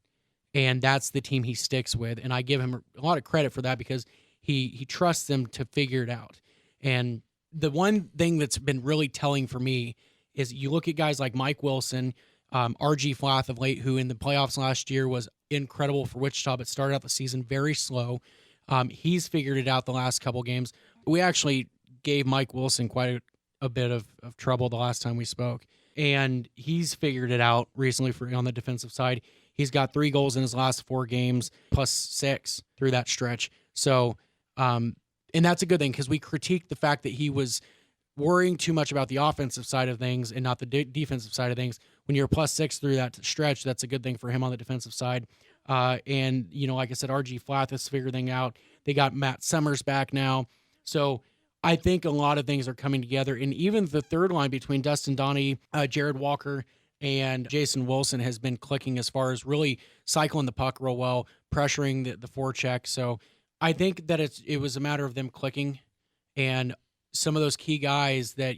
And that's the team he sticks with. And I give him a lot of credit for that because he trusts them to figure it out. And the one thing that's been really telling for me is you look at guys like Mike Wilson, RG Flath of late, who in the playoffs last year was incredible for Wichita, but started out the season very slow. He's figured it out the last couple games. We actually gave Mike Wilson quite a bit of trouble the last time we spoke. And he's figured it out recently on the defensive side. He's got 3 goals in his last 4 games, +6 through that stretch. So, and that's a good thing because we critiqued the fact that he was worrying too much about the offensive side of things and not the defensive side of things when you're +6 through that stretch, that's a good thing for him on the defensive side. And, like I said, RG Flath has figured things out. They got Matt Summers back now. So I think a lot of things are coming together. And even the third line between Dustin Donnie, Jared Walker, and Jason Wilson has been clicking as far as really cycling the puck real well, pressuring the forecheck. So I think that it was a matter of them clicking and some of those key guys that,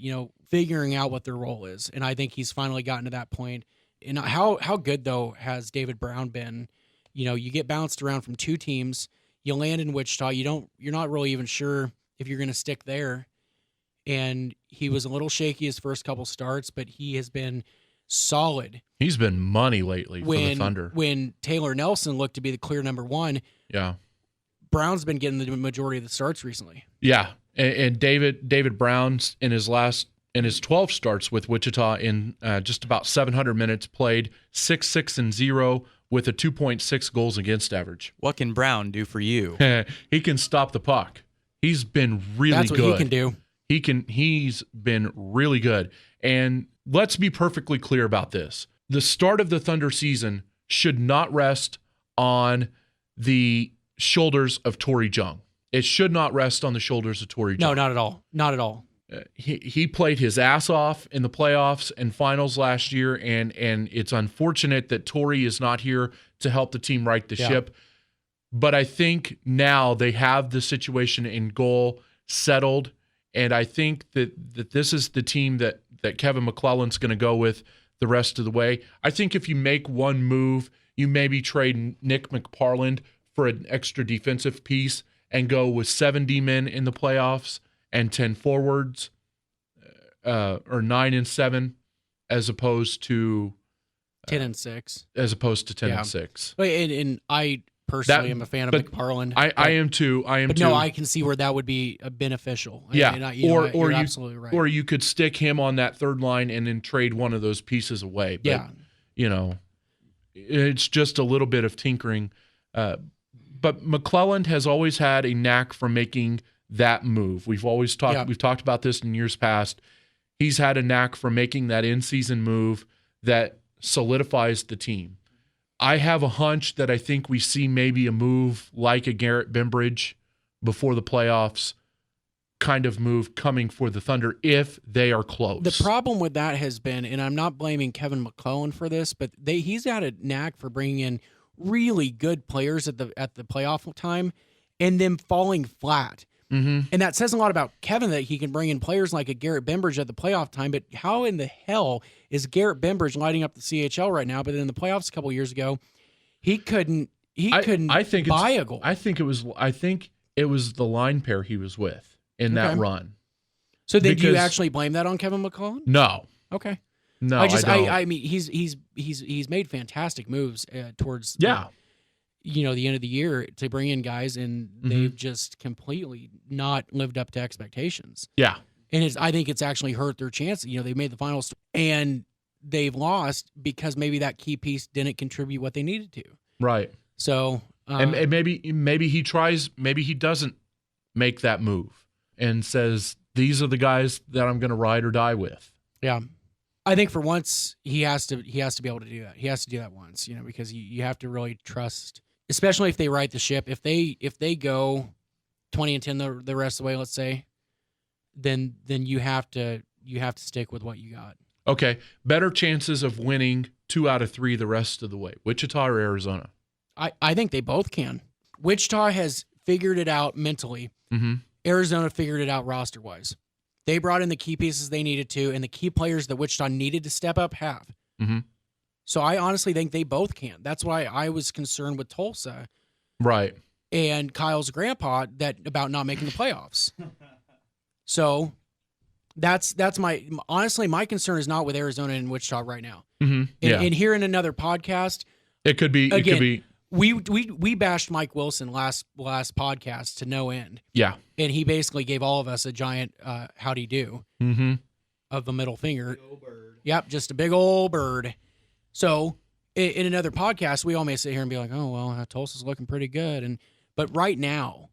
figuring out what their role is. And I think he's finally gotten to that point. And how good, though, has David Brown been? You get bounced around from two teams. You land in Wichita. You're not really even sure if you're going to stick there. And he was a little shaky his first couple starts, but he has been solid. He's been money lately for the Thunder. When Taylor Nelson looked to be the clear number one, yeah, Brown's been getting the majority of the starts recently. Yeah, and David Brown's in his 12 starts with Wichita in just about 700 minutes played, 6-6-0 with a 2.6 goals against average. What can Brown do for you? He can stop the puck. He's been really good. That's what he can do. He's been really good. And let's be perfectly clear about this. The start of the Thunder season should not rest on the shoulders of Torrey Jung. It should not rest on the shoulders of Torrey Jung. No, not at all. Not at all. He played his ass off in the playoffs and finals last year, and it's unfortunate that Torrey is not here to help the team right the ship. But I think now they have the situation in goal settled, and I think that this is the team that Kevin McClellan's going to go with the rest of the way. I think if you make one move, you maybe trade Nick McParland for an extra defensive piece and go with 70 men in the playoffs and 10 forwards, or 9 and 7, as opposed to 10 and 6. As opposed to 10 and 6. And I personally am a fan of McParland. I am too. But no, I can see where that would be beneficial. Yeah, you're absolutely right. Or you could stick him on that third line and then trade one of those pieces away. But, it's just a little bit of tinkering. But McClelland has always had a knack for making that move. We've talked about this in years past. He's had a knack for making that in-season move that solidifies the team. I have a hunch that I think we see maybe a move like a Garrett Bembridge before the playoffs kind of move coming for the Thunder if they are close. The problem with that has been, and I'm not blaming Kevin McClellan for this, but he's got a knack for bringing in really good players at the playoff time and them falling flat. Mm-hmm. And that says a lot about Kevin, that he can bring in players like a Garrett Bembridge at the playoff time. But how in the hell is Garrett Bembridge lighting up the CHL right now? But in the playoffs a couple years ago, he couldn't buy a goal. I think it was the line pair he was with in that run. So then do you actually blame that on Kevin McClellan? No. Okay. No, I don't. I mean, he's made fantastic moves towards the end of the year to bring in guys, and they've just completely not lived up to expectations. Yeah. And I think it's actually hurt their chances. They made the finals and they've lost because maybe that key piece didn't contribute what they needed to. Right. So and maybe he tries, maybe he doesn't make that move and says, these are the guys that I'm going to ride or die with. Yeah. I think for once he has to be able to do that. He has to do that once, because you have to really trust, especially if they right the ship. If they go 20-10 the rest of the way, let's say, then you have to stick with what you got. Okay, better chances of winning 2 out of 3 the rest of the way, Wichita or Arizona? I think they both can. Wichita has figured it out mentally. Mm-hmm. Arizona figured it out roster-wise. They brought in the key pieces they needed to, and the key players that Wichita needed to step up have. Mm-hmm. So I honestly think they both can. That's why I was concerned with Tulsa, right, and Kyle's grandpa about not making the playoffs. So that's my concern is not with Arizona and Wichita right now. Mm-hmm. And here in another podcast, it could be. We bashed Mike Wilson last podcast to no end. Yeah. And he basically gave all of us a giant howdy do of a middle finger. Big old bird. Yep, just a big old bird. So in another podcast, we all may sit here and be like, oh, well, Tulsa's looking pretty good. But right now,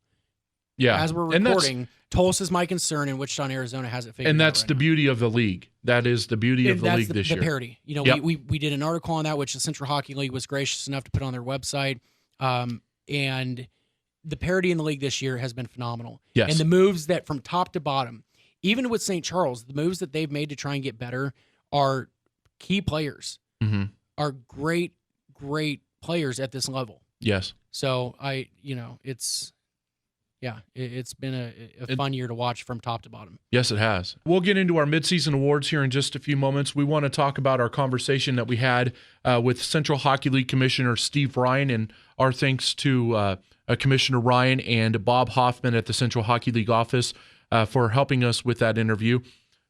Yeah. As we're And that's- recording, Tulsa's my concern, and Wichita, Arizona has it figured And out that's right the now. beauty of the league. That is the beauty of And the that's league this the year. parity. You know, Yep. we did an article on that, which the Central Hockey League was gracious enough to put on their website. And the parity in the league this year has been phenomenal. Yes. And the moves that from top to bottom, even with St. Charles, the moves that they've made to try and get better are key players, Mm-hmm. are great, great players at this level. Yes. So it's been a fun year to watch from top to bottom. Yes, it has. We'll get into our midseason awards here in just a few moments. We want to talk about our conversation that we had with Central Hockey League Commissioner Steve Ryan, and our thanks to Commissioner Ryan and Bob Hoffman at the Central Hockey League office for helping us with that interview.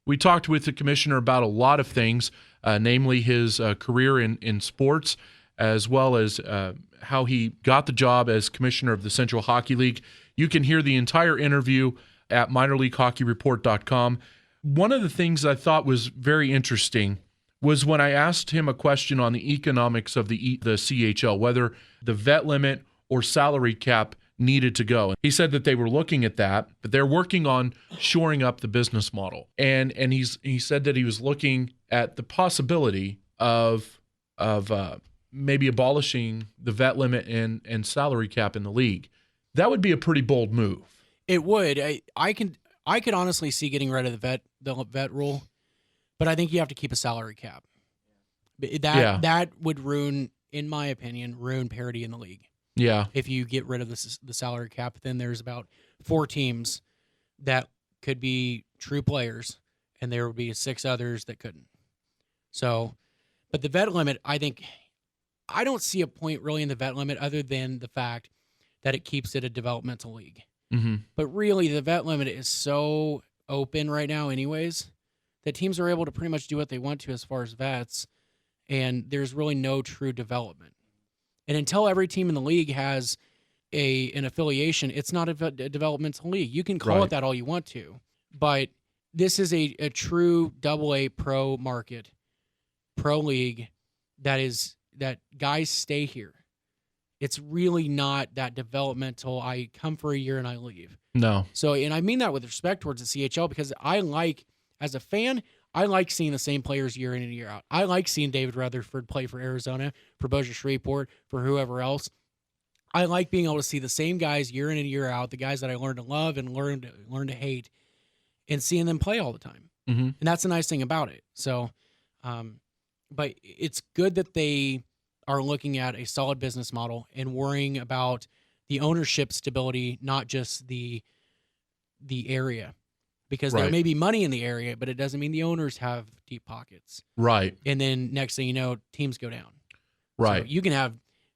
We talked with the commissioner about a lot of things, namely his career in sports, as well as how he got the job as commissioner of the Central Hockey League. You can hear the entire interview at minorleaguehockeyreport.com. One of the things I thought was very interesting was when I asked him a question on the economics of the CHL, whether the vet limit or salary cap needed to go. He said that they were looking at that, but they're working on shoring up the business model. And he said that he was looking at the possibility of maybe abolishing the vet limit and salary cap in the league. That would be a pretty bold move. It would. I could honestly see getting rid of the vet rule, but I think you have to keep a salary cap. That would ruin, in my opinion, parity in the league. Yeah. If you get rid of the salary cap, then there's about 4 teams that could be true players, and there would be 6 others that couldn't. So, but the vet limit, I don't see a point really in the vet limit other than the fact that it keeps it a developmental league. Mm-hmm. But really, the vet limit is so open right now anyways that teams are able to pretty much do what they want to as far as vets, and there's really no true development. And until every team in the league has an affiliation, it's not a developmental league. You can call it that all you want to, but this is a true AA pro market, pro league that guys stay here. It's really not that developmental, I come for a year and I leave. No. So, and I mean that with respect towards the CHL, because as a fan, I like seeing the same players year in and year out. I like seeing David Rutherford play for Arizona, for Bossier Shreveport, for whoever else. I like being able to see the same guys year in and year out, the guys that I learned to love and learn to hate, and seeing them play all the time. Mm-hmm. And that's the nice thing about it. So, but it's good that they are looking at a solid business model and worrying about the ownership stability, not just the area. Because there may be money in the area, but it doesn't mean the owners have deep pockets. Right. And then next thing you know, teams go down. Right. So you can have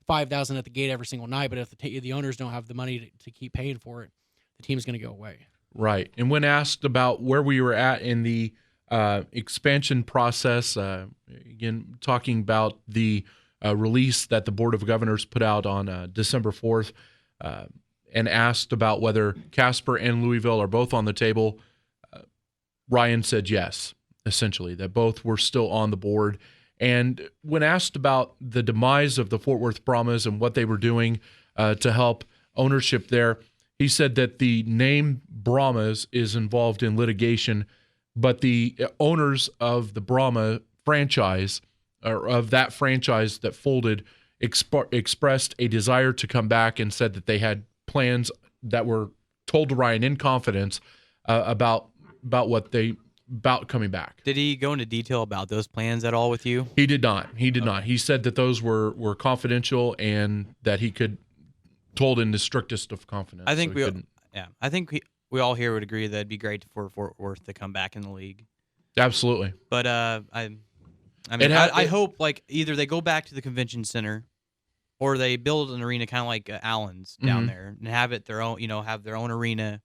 5,000 at the gate every single night, but if the owners don't have the money to keep paying for it, the team's going to go away. Right. And when asked about where we were at in the expansion process, again, talking about the release that the Board of Governors put out on December 4th, and asked about whether Casper and Louisville are both on the table, Ryan said yes, essentially, that both were still on the board. And when asked about the demise of the Fort Worth Brahmas and what they were doing to help ownership there, he said that the name Brahmas is involved in litigation, but the owners of the Brahma franchise, or of that franchise that folded, expressed a desire to come back and said that they had plans that were told to Ryan in confidence about coming back. Did he go into detail about those plans at all with you? He did not. He did not. He said that those were confidential and that he could told in the strictest of confidence. I think we all here would agree that it'd be great for Fort Worth to come back in the league. Absolutely. But I hope like either they go back to the convention center, or they build an arena kind of like Allen's down there and have it their own, have their own arena,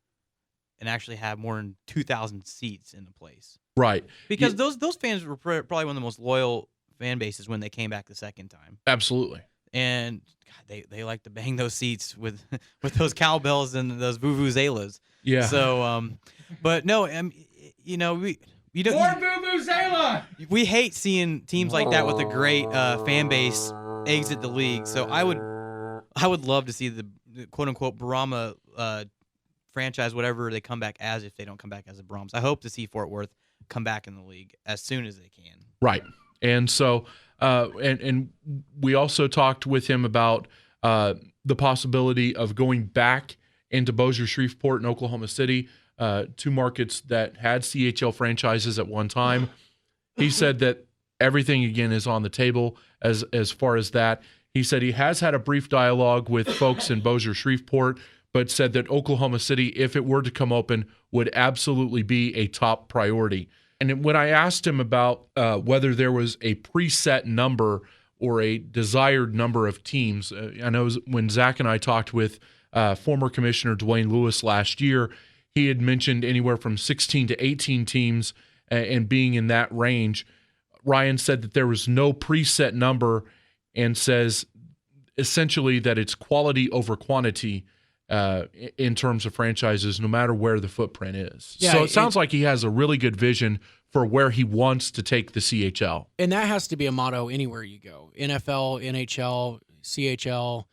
and actually have more than 2,000 seats in the place. Right. Because those fans were probably one of the most loyal fan bases when they came back the second time. Absolutely. And God, they like to bang those seats with those cowbells and those vuvuzelas. Yeah. So, but no, we don't. More vuvuzela! We hate seeing teams like that with a great fan base exit the league. So I would love to see the quote unquote Brahma franchise, whatever they come back as, if they don't come back as the Brahms. I hope to see Fort Worth come back in the league as soon as they can. Right. And so, and we also talked with him about the possibility of going back into Bossier Shreveport and Oklahoma City, two markets that had CHL franchises at one time. He said that everything, again, is on the table as far as that. He said he has had a brief dialogue with folks in Bossier Shreveport, but said that Oklahoma City, if it were to come open, would absolutely be a top priority. And when I asked him about whether there was a preset number or a desired number of teams, I know when Zach and I talked with former Commissioner Dwayne Lewis last year, he had mentioned anywhere from 16 to 18 teams and being in that range. Ryan said that there was no preset number and says essentially that it's quality over quantity in terms of franchises, no matter where the footprint is. Yeah, so it sounds like he has a really good vision for where he wants to take the CHL. And that has to be a motto anywhere you go. NFL, NHL, CHL,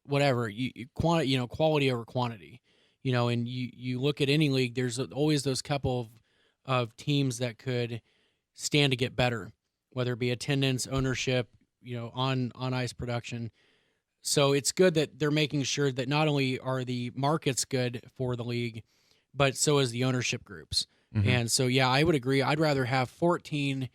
whatever. Quality over quantity. And you look at any league, there's always those couple of teams that could stand to get better, whether it be attendance, ownership, on ice production. So it's good that they're making sure that not only are the markets good for the league, but so is the ownership groups. Mm-hmm. And so, yeah, I would agree. I'd rather have 14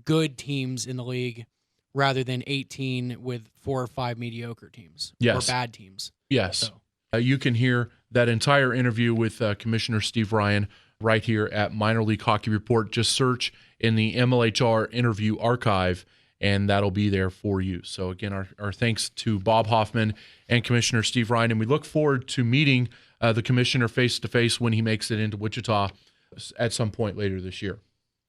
good teams in the league rather than 18 with 4 or 5 mediocre teams or bad teams. Yes. So. You can hear that entire interview with Commissioner Steve Ryan right here at Minor League Hockey Report. Just search in the MLHR interview archive, and that'll be there for you. So, again, our thanks to Bob Hoffman and Commissioner Steve Ryan, and we look forward to meeting the commissioner face-to-face when he makes it into Wichita at some point later this year.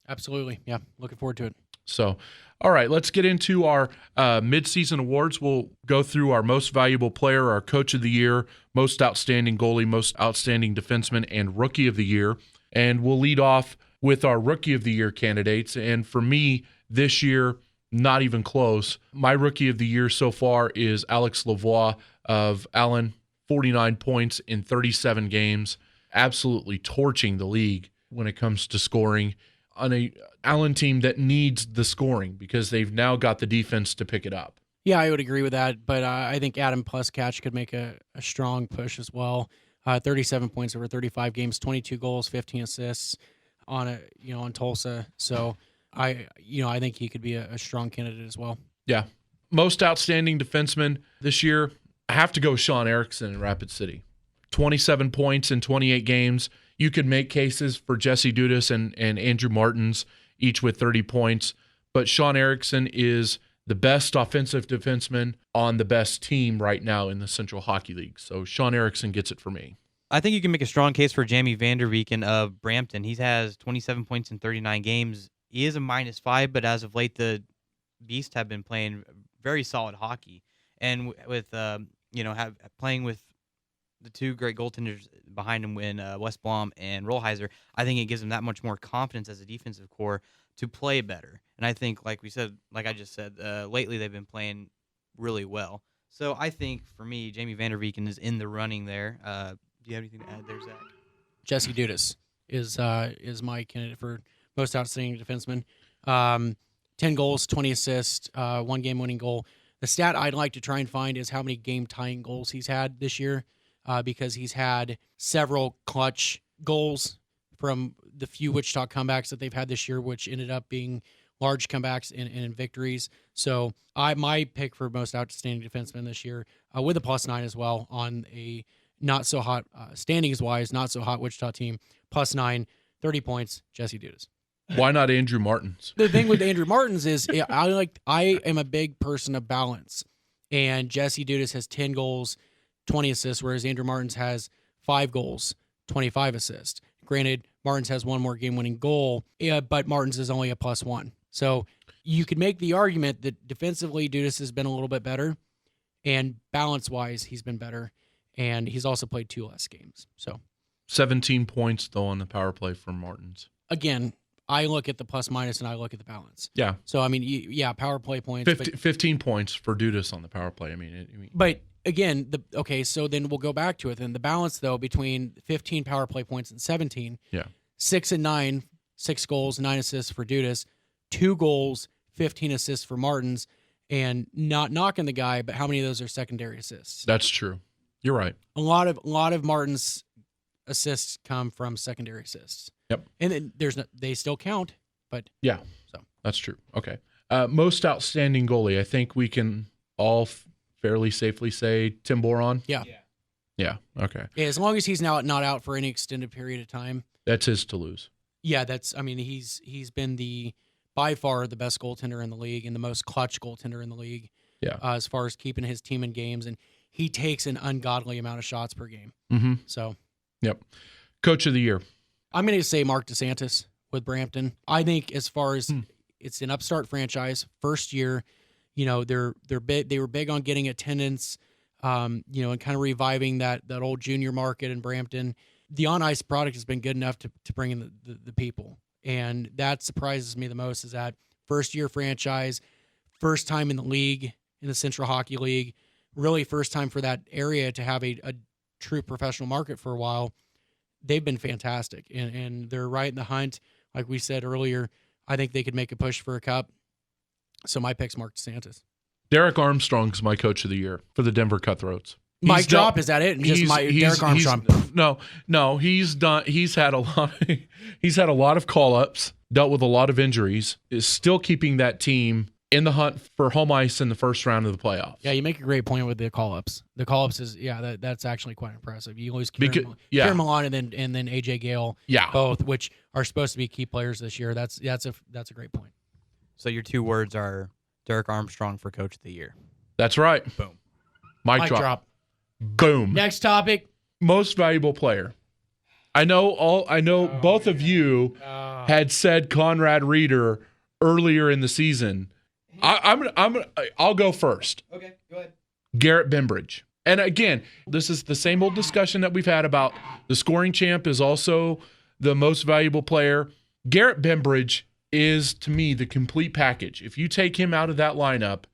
Absolutely. Yeah, looking forward to it. So, all right, let's get into our midseason awards. We'll go through our most valuable player, our coach of the year, most outstanding goalie, most outstanding defenseman, and rookie of the year. And we'll lead off with our rookie of the year candidates. And for me, this year, not even close. My rookie of the year so far is Alex Lavoie of Allen, 49 points in 37 games, absolutely torching the league when it comes to scoring on a Allen team that needs the scoring because they've now got the defense to pick it up. Yeah, I would agree with that, but I think Adam Pluskatch could make a strong push as well. 37 points over 35 games, 22 goals, 15 assists on Tulsa. So I think he could be a strong candidate as well. Yeah. Most outstanding defenseman this year, I have to go Sean Erickson in Rapid City. 27 points in 28 games. You could make cases for Jesse Dudas and Andrew Martins, each with 30 points. But Sean Erickson is the best offensive defenseman on the best team right now in the Central Hockey League. So Sean Erickson gets it for me. I think you can make a strong case for Jamie Vanderbeeken of Brampton. He has 27 points in 39 games. He is a -5, but as of late, the Beast have been playing very solid hockey. And with playing with the two great goaltenders behind him in West Blom and Rollheiser, I think it gives them that much more confidence as a defensive core to play better. And I think, like I just said, lately they've been playing really well. So I think, for me, Jamie Vanderbeeken is in the running there. Do you have anything to add there, Zach? Jesse Dudas is my candidate for most outstanding defenseman. 10 goals, 20 assists, 1 game-winning goal. The stat I'd like to try and find is how many game-tying goals he's had this year, because he's had several clutch goals from the few Wichita comebacks that they've had this year, which ended up being large comebacks and victories. So my pick for most outstanding defenseman this year, with a +9 as well on a not so hot standings-wise, not so hot Wichita team, +9, 30 points, Jesse Dudas. Why not Andrew Martins? The thing with Andrew Martins is I am a big person of balance, and Jesse Dudas has 10 goals, 20 assists, whereas Andrew Martins has 5 goals, 25 assists. Granted, Martins has 1 more game-winning goal, but Martins is only a +1. So you could make the argument that defensively Dudas has been a little bit better, and balance-wise he's been better, and he's also played 2 less games. So 17 points, though, on the power play for Martins. Again, I look at the plus minus and I look at the balance. Yeah. So I mean, power play points. 15 points for Dudas on the power play. But again, so then we'll go back to it. Then the balance though between 15 power play points and 17. Yeah. 6 and 9, 6 goals, 9 assists for Dudas, 2 goals, 15 assists for Martins, and not knocking the guy, but how many of those are secondary assists? That's true. You're right. A lot of Martins' assists come from secondary assists. Yep. And then they still count, but yeah, so that's true. Okay. Most outstanding goalie. I think we can all fairly safely say Tim Boron. Yeah. Yeah. Okay. Yeah, as long as he's now not out for any extended period of time. That's his to lose. Yeah, he's been by far the best goaltender in the league and the most clutch goaltender in the league. Yeah. As far as keeping his team in games, and he takes an ungodly amount of shots per game. Mm-hmm. So. Yep. Coach of the year. I'm going to say Mark DeSantis with Brampton. I think as far as it's an upstart franchise, first year, they're big. They were big on getting attendance, and kind of reviving that old junior market in Brampton. The on ice product has been good enough to bring in the people, and that surprises me the most. Is that first year franchise, first time in the league, in the Central Hockey League, really first time for that area to have a true professional market for a while. They've been fantastic, and they're right in the hunt. Like we said earlier, I think they could make a push for a cup. So my pick's Mark DeSantis. Derek Armstrong's my coach of the year for the Denver Cutthroats. Mike Drop, is that it? Derek Armstrong. No, he's done. He's had a lot. He's had a lot of call-ups, dealt with a lot of injuries, is still keeping that team in the hunt for home ice in the first round of the playoffs. Yeah, you make a great point with the call-ups. The call-ups is that's actually quite impressive. You lose Kieran Milan and then AJ Gale, both, which are supposed to be key players this year. That's a great point. So your 2 words are Derek Armstrong for Coach of the Year. That's right. Boom. Mic drop. Boom. Next topic. Most valuable player. I know both of you had said Conrad Reeder earlier in the season. I'll go first. Okay, go ahead. Garrett Bembridge. And again, this is the same old discussion that we've had about the scoring champ is also the most valuable player. Garrett Bembridge is, to me, the complete package. If you take him out of that lineup,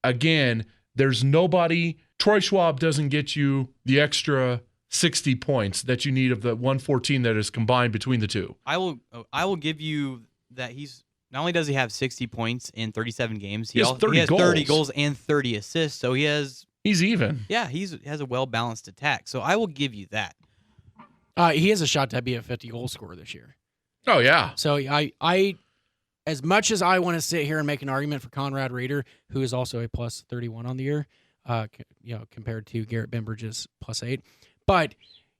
again, there's nobody. Troy Schwab doesn't get you the extra 60 points that you need of the 114 that is combined between the two. I will give you that he's not only does he have 60 points in 37 games, he has 30 goals and 30 assists. So he's even. Yeah, he has a well-balanced attack. So I will give you that. He has a shot to be a 50 goal scorer this year. Oh yeah. So I as much as I want to sit here and make an argument for Conrad Reeder, who is also a plus 31 on the year, compared to Garrett Bembridge's plus 8. But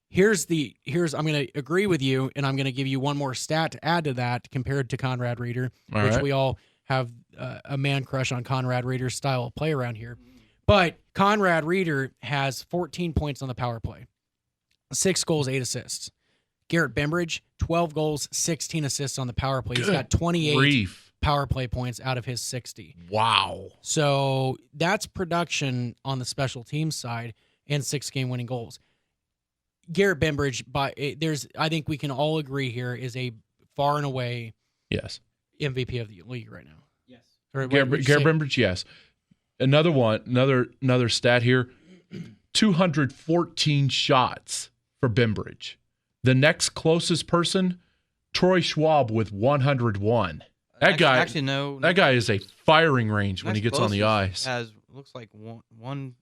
here's I'm going to agree with you, and I'm going to give you one more stat to add to that compared to Conrad Reeder, we all have a man crush on Conrad Reeder's style of play around here. But Conrad Reeder has 14 points on the power play, 6 goals, 8 assists. Garrett Bembridge, 12 goals, 16 assists on the power play. He's got 28 power play points out of his 60. Wow. So that's production on the special teams side and 6 game-winning goals. Garrett Bembridge, I think we can all agree here, is a far and away MVP of the league right now. Yes. Garrett Bembridge, yes. Another stat here, 214 shots for Bembridge. The next closest person, Troy Schwab with 101. That guy is a firing range when he gets on the ice. Looks like one.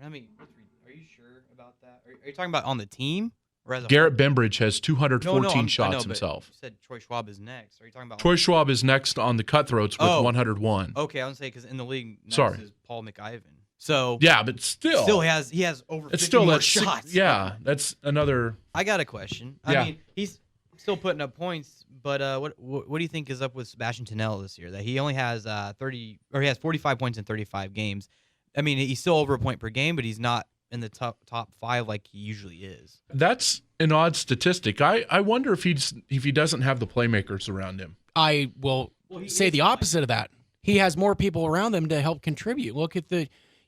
I mean, are you sure about that? Are you talking about on the team? Or as Garrett Bembridge has 214 shots himself. You said Troy Schwab is next. Are you talking about Troy Schwab is next on the Cutthroats with 101. Okay, I was going to say because in the league next is Paul McIvan. So yeah, but still he has over 50 more shots. That's another. I got a question. I mean, he's still putting up points, but what do you think is up with Sebastian Tunnell this year? That he only has 45 points in 35 games. I mean, he's still over a point per game, but he's not in the top 5 like he usually is. That's an odd statistic. I wonder if he doesn't have the playmakers around him. I will say the opposite of that. He has more people around him to help contribute. Look at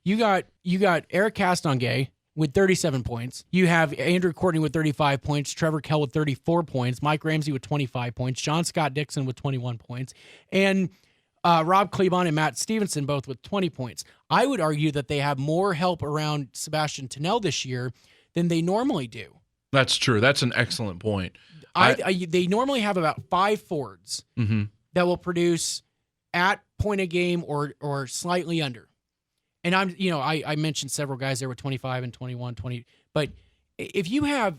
you got Eric Castonguay, with 37 points. You have Andrew Courtney with 35 points, Trevor Kell with 34 points, Mike Ramsey with 25 points, John Scott Dixon with 21 points, and Rob Klebon and Matt Stevenson both with 20 points. I would argue that they have more help around Sebastian Tunnell this year than they normally do. That's true. That's an excellent point. They normally have about 5 forwards that will produce at point a game or slightly under. And I mentioned several guys there with 25 and 21, 20. But if you have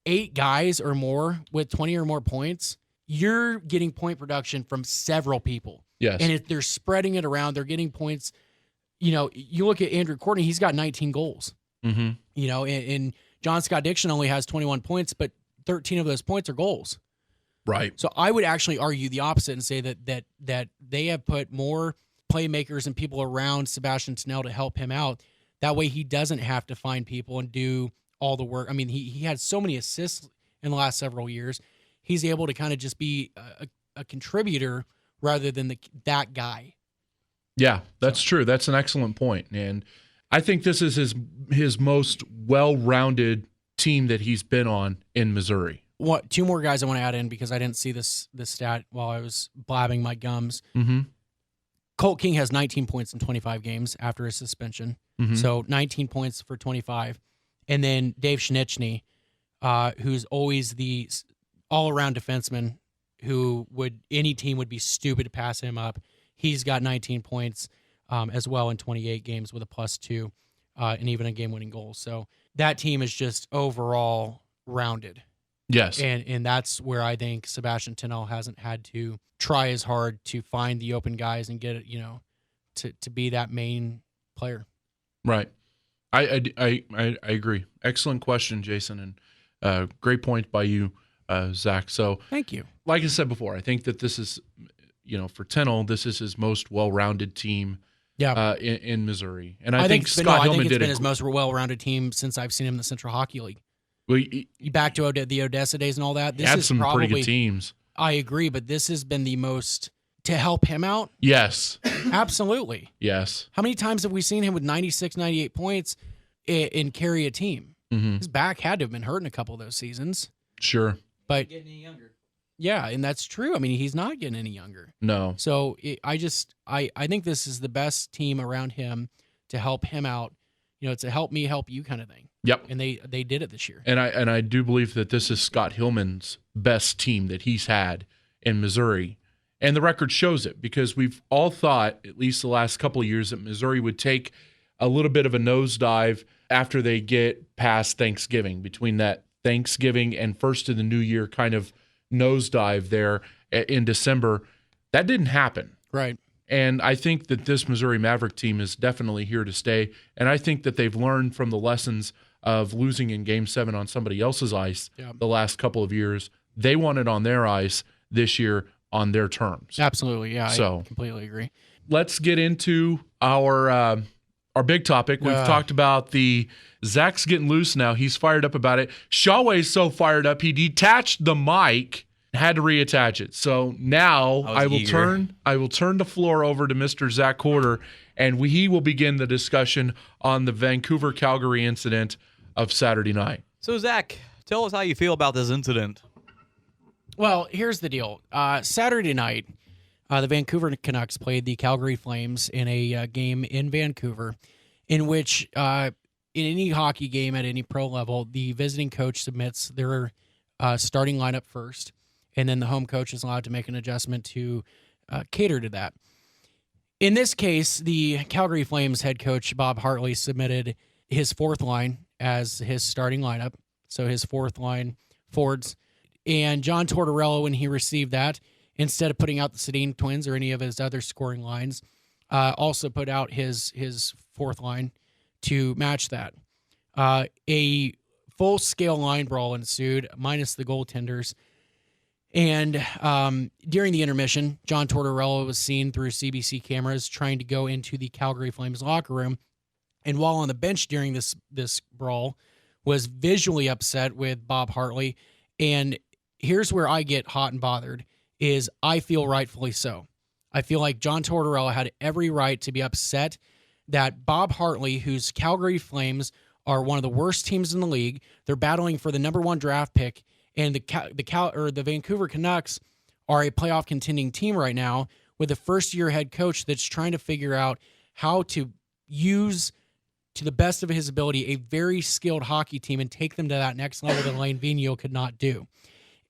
8 guys or more with 20 or more points, you're getting point production from several people. Yes. And if they're spreading it around, they're getting points. You look at Andrew Courtney, he's got 19 goals. And John Scott Dixon only has 21 points, but 13 of those points are goals. Right. So I would actually argue the opposite and say that they have put more playmakers and people around Sebastian Tunnell to help him out. That way he doesn't have to find people and do all the work. I mean, he had so many assists in the last several years. He's able to kind of just be a contributor rather than that guy. Yeah, that's true. That's an excellent point. And I think this is his most well-rounded team that he's been on in Missouri. 2 more guys I want to add in because I didn't see this stat while I was blabbing my gums. Colt King has 19 points in 25 games after his suspension. So 19 points for 25. And then Dave Schnitzny, who's always the all-around defenseman who any team would be stupid to pass him up. He's got 19 points as well in 28 games with a +2 and even a game-winning goal. So that team is just overall rounded. Yes. And that's where I think Sebastian Tunnell hasn't had to try as hard to find the open guys and get it, to be that main player. Right. I agree. Excellent question, Jason, and great point by you, Zach. So thank you. Like I said before, I think that this is, for Tunnell, this is his most well-rounded team. Yeah. In Missouri, and I think Scott Hillman it's did been his most well-rounded team since I've seen him in the Central Hockey League. Well, back to the Odessa days and all that. This had is some probably, pretty good teams. I agree, but this has been the most to help him out. Yes. Absolutely. Yes. How many times have we seen him with 96, 98 points and carry a team? His back had to have been hurt in a couple of those seasons. Sure. But Getting any younger. Yeah, and that's true. I mean, he's not getting any younger. No. So I think this is the best team around him to help him out. It's a help me, help you kind of thing. Yep. And they did it this year. And I do believe that this is Scott Hillman's best team that he's had in Missouri. And the record shows it because we've all thought, at least the last couple of years, that Missouri would take a little bit of a nosedive after they get past Thanksgiving, between that Thanksgiving and first of the new year kind of nosedive there in December. That didn't happen. Right. And I think that this Missouri Maverick team is definitely here to stay. And I think that they've learned from the lessons of losing in Game 7 on somebody else's ice the last couple of years. They want it on their ice this year on their terms. Absolutely, yeah. So, I completely agree. Let's get into our big topic. We've talked about Zach's getting loose now. He's fired up about it. Shawway's so fired up, he detached the mic, had to reattach it. So now I will turn the floor over to Mr. Zach Corder, and he will begin the discussion on the Vancouver-Calgary incident of Saturday night. So, Zach, tell us how you feel about this incident. Well, here's the deal. Saturday night, the Vancouver Canucks played the Calgary Flames in a game in Vancouver in which, in any hockey game at any pro level, the visiting coach submits their starting lineup first, and then the home coach is allowed to make an adjustment to cater to that. In this case, the Calgary Flames head coach, Bob Hartley, submitted his fourth line as his starting lineup, so his fourth line forwards. And John Tortorella, when he received that, instead of putting out the Sedin twins or any of his other scoring lines, also put out his fourth line to match that. A full-scale line brawl ensued, minus the goaltenders. And during the intermission, John Tortorella was seen through CBC cameras trying to go into the Calgary Flames locker room. And while on the bench during this brawl, was visually upset with Bob Hartley. And here's where I get hot and bothered, is I feel rightfully so. I feel like John Tortorella had every right to be upset that Bob Hartley, whose Calgary Flames are one of the worst teams in the league. They're battling for the number 1 draft pick, and the Vancouver Canucks are a playoff contending team right now with a first-year head coach that's trying to figure out how to use, to the best of his ability, a very skilled hockey team and take them to that next level that Alain Vigneault could not do.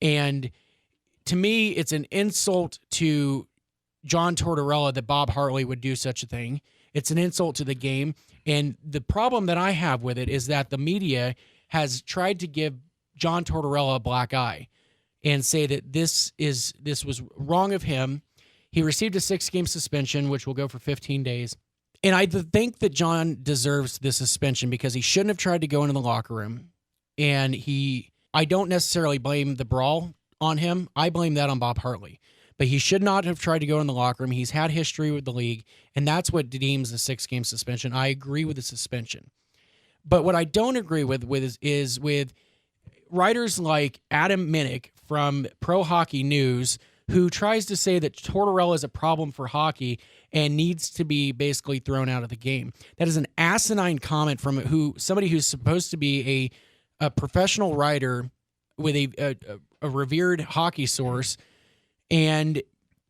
And to me, it's an insult to John Tortorella that Bob Hartley would do such a thing. It's an insult to the game. And the problem that I have with it is that the media has tried to give John Tortorella a black eye and say that this was wrong of him. He received a 6-game suspension, which will go for 15 days. And I think that John deserves this suspension because he shouldn't have tried to go into the locker room. And I don't necessarily blame the brawl on him. I blame that on Bob Hartley. But he should not have tried to go in the locker room. He's had history with the league, and that's what deems the 6-game suspension. I agree with the suspension. But what I don't agree with is with writers like Adam Minnick from Pro Hockey News, who tries to say that Tortorella is a problem for hockey and needs to be basically thrown out of the game. That is an asinine comment from somebody who's supposed to be a professional writer with a revered hockey source. And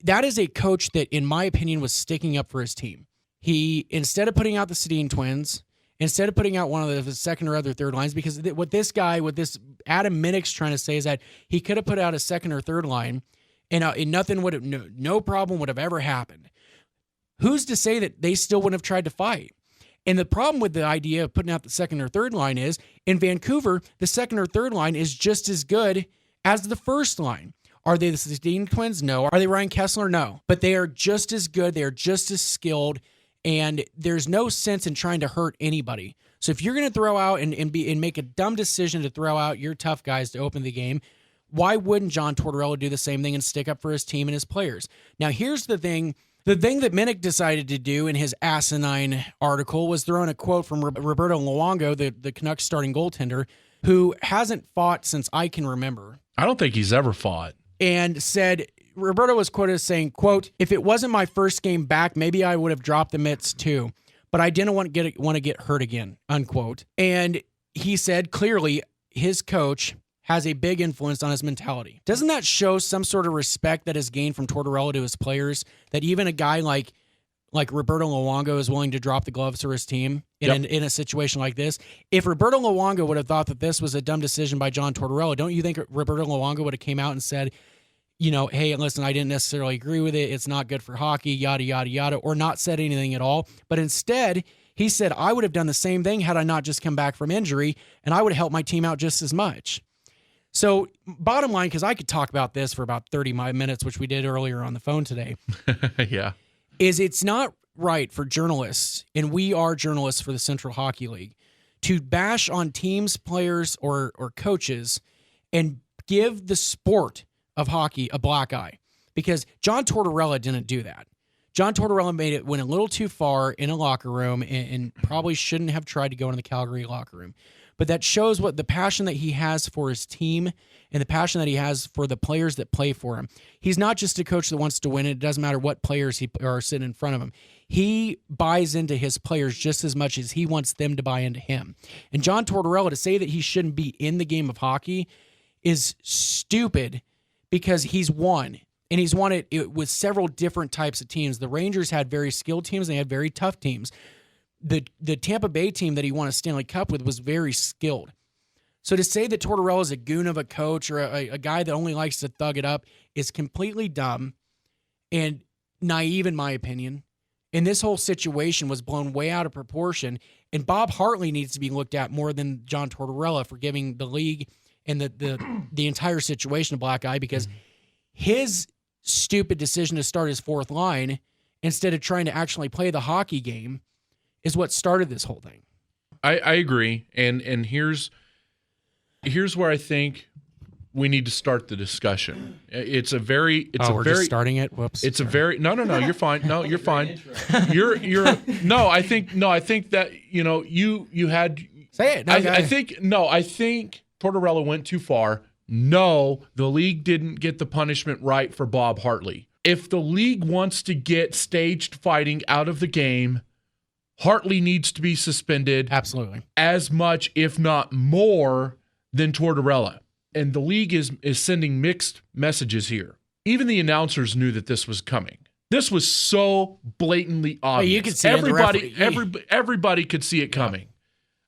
that is a coach that, in my opinion, was sticking up for his team. He, instead of putting out the Sedin twins, instead of putting out one of the second or other third lines, because what this Adam Minnick's trying to say is that he could have put out a second or third line, and nothing would have, no problem would have ever happened. Who's to say that they still wouldn't have tried to fight? And the problem with the idea of putting out the second or third line is, in Vancouver, the second or third line is just as good as the first line. Are they the Sedin twins? No. Are they Ryan Kessler? No. But they are just as good. They are just as skilled. And there's no sense in trying to hurt anybody. So if you're going to throw out and make a dumb decision to throw out your tough guys to open the game, why wouldn't John Tortorella do the same thing and stick up for his team and his players? Now, here's the thing. The thing that Minnick decided to do in his asinine article was throw in a quote from Roberto Luongo, the Canucks starting goaltender, who hasn't fought since I can remember. I don't think he's ever fought. And said, Roberto was quoted as saying, quote, "If it wasn't my first game back, maybe I would have dropped the mitts too, but I didn't want to get hurt again," unquote. And he said clearly his coach has a big influence on his mentality. Doesn't that show some sort of respect that is gained from Tortorella to his players, that even a guy like Roberto Luongo is willing to drop the gloves for his team in a situation like this? If Roberto Luongo would have thought that this was a dumb decision by John Tortorella, don't you think Roberto Luongo would have came out and said, hey, listen, I didn't necessarily agree with it. It's not good for hockey, yada, yada, yada, or not said anything at all. But instead, he said, I would have done the same thing had I not just come back from injury, and I would have helped my team out just as much. So bottom line, because I could talk about this for about 30 minutes, which we did earlier on the phone today. Yeah. Is it's not right for journalists, and we are journalists for the Central Hockey League, to bash on teams, players, or coaches and give the sport of hockey a black eye, because John Tortorella didn't do that. John Tortorella went a little too far in a locker room and probably shouldn't have tried to go into the Calgary locker room. But that shows what the passion that he has for his team and the passion that he has for the players that play for him. He's not just a coach that wants to win. It doesn't matter what players are sitting in front of him. He buys into his players just as much as he wants them to buy into him. And John Tortorella, to say that he shouldn't be in the game of hockey is stupid, because he's won. And he's won it with several different types of teams. The Rangers had very skilled teams. They had very tough teams. The Tampa Bay team that he won a Stanley Cup with was very skilled. So to say that Tortorella is a goon of a coach or a guy that only likes to thug it up is completely dumb and naive, in my opinion. And this whole situation was blown way out of proportion. And Bob Hartley needs to be looked at more than John Tortorella for giving the league and the entire situation a black eye, because his stupid decision to start his fourth line instead of trying to actually play the hockey game is what started this whole thing. I agree. And here's where I think we need to start the discussion. We're just starting it. Whoops. It's a very no. You're fine. No, you're fine. I think that you had say it. No, I think Tortorella went too far. No, the league didn't get the punishment right for Bob Hartley. If the league wants to get staged fighting out of the game, Hartley needs to be suspended Absolutely. as much, if not more, than Tortorella. And the league is sending mixed messages here. Even the announcers knew that this was coming. This was so blatantly obvious. You could see everybody could see it coming.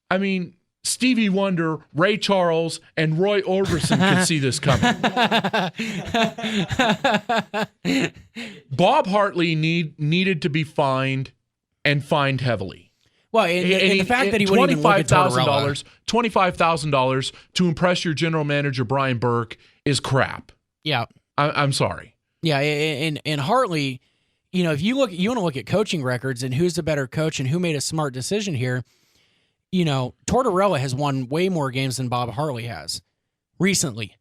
I mean, Stevie Wonder, Ray Charles, and Roy Orbison could see this coming. Bob Hartley needed to be fined and fined heavily. Well, and the fact that he wouldn't even look at Tortorella. $25,000 to impress your general manager, Brian Burke, is crap. Yeah. I'm sorry. Yeah, and Hartley, if you want to look at coaching records and who's the better coach and who made a smart decision here, Tortorella has won way more games than Bob Hartley has recently.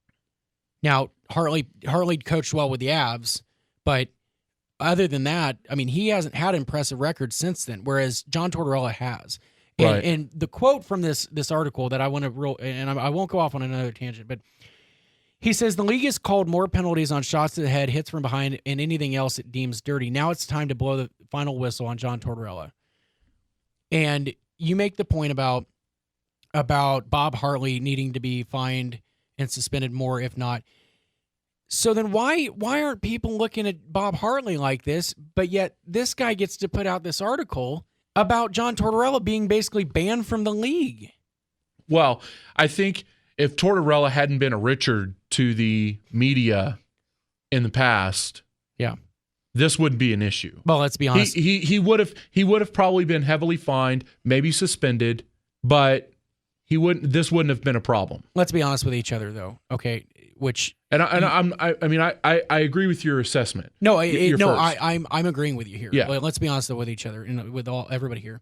Now, Hartley coached well with the Avs, but other than that, I mean, he hasn't had impressive records since then, whereas John Tortorella has. Right. And the quote from this article that I want to I won't go off on another tangent, but he says the league has called more penalties on shots to the head, hits from behind, and anything else it deems dirty. Now it's time to blow the final whistle on John Tortorella. And you make the point about Bob Hartley needing to be fined and suspended more, if not. So then why aren't people looking at Bob Hartley like this, but yet this guy gets to put out this article about John Tortorella being basically banned from the league? Well, I think if Tortorella hadn't been a Richard to the media in the past, yeah, this wouldn't be an issue. Well, let's be honest. He would have probably been heavily fined, maybe suspended, but this wouldn't have been a problem. Let's be honest with each other, though. Okay, I agree with your assessment. I'm agreeing with you here. Yeah. Let's be honest though with each other and with everybody here.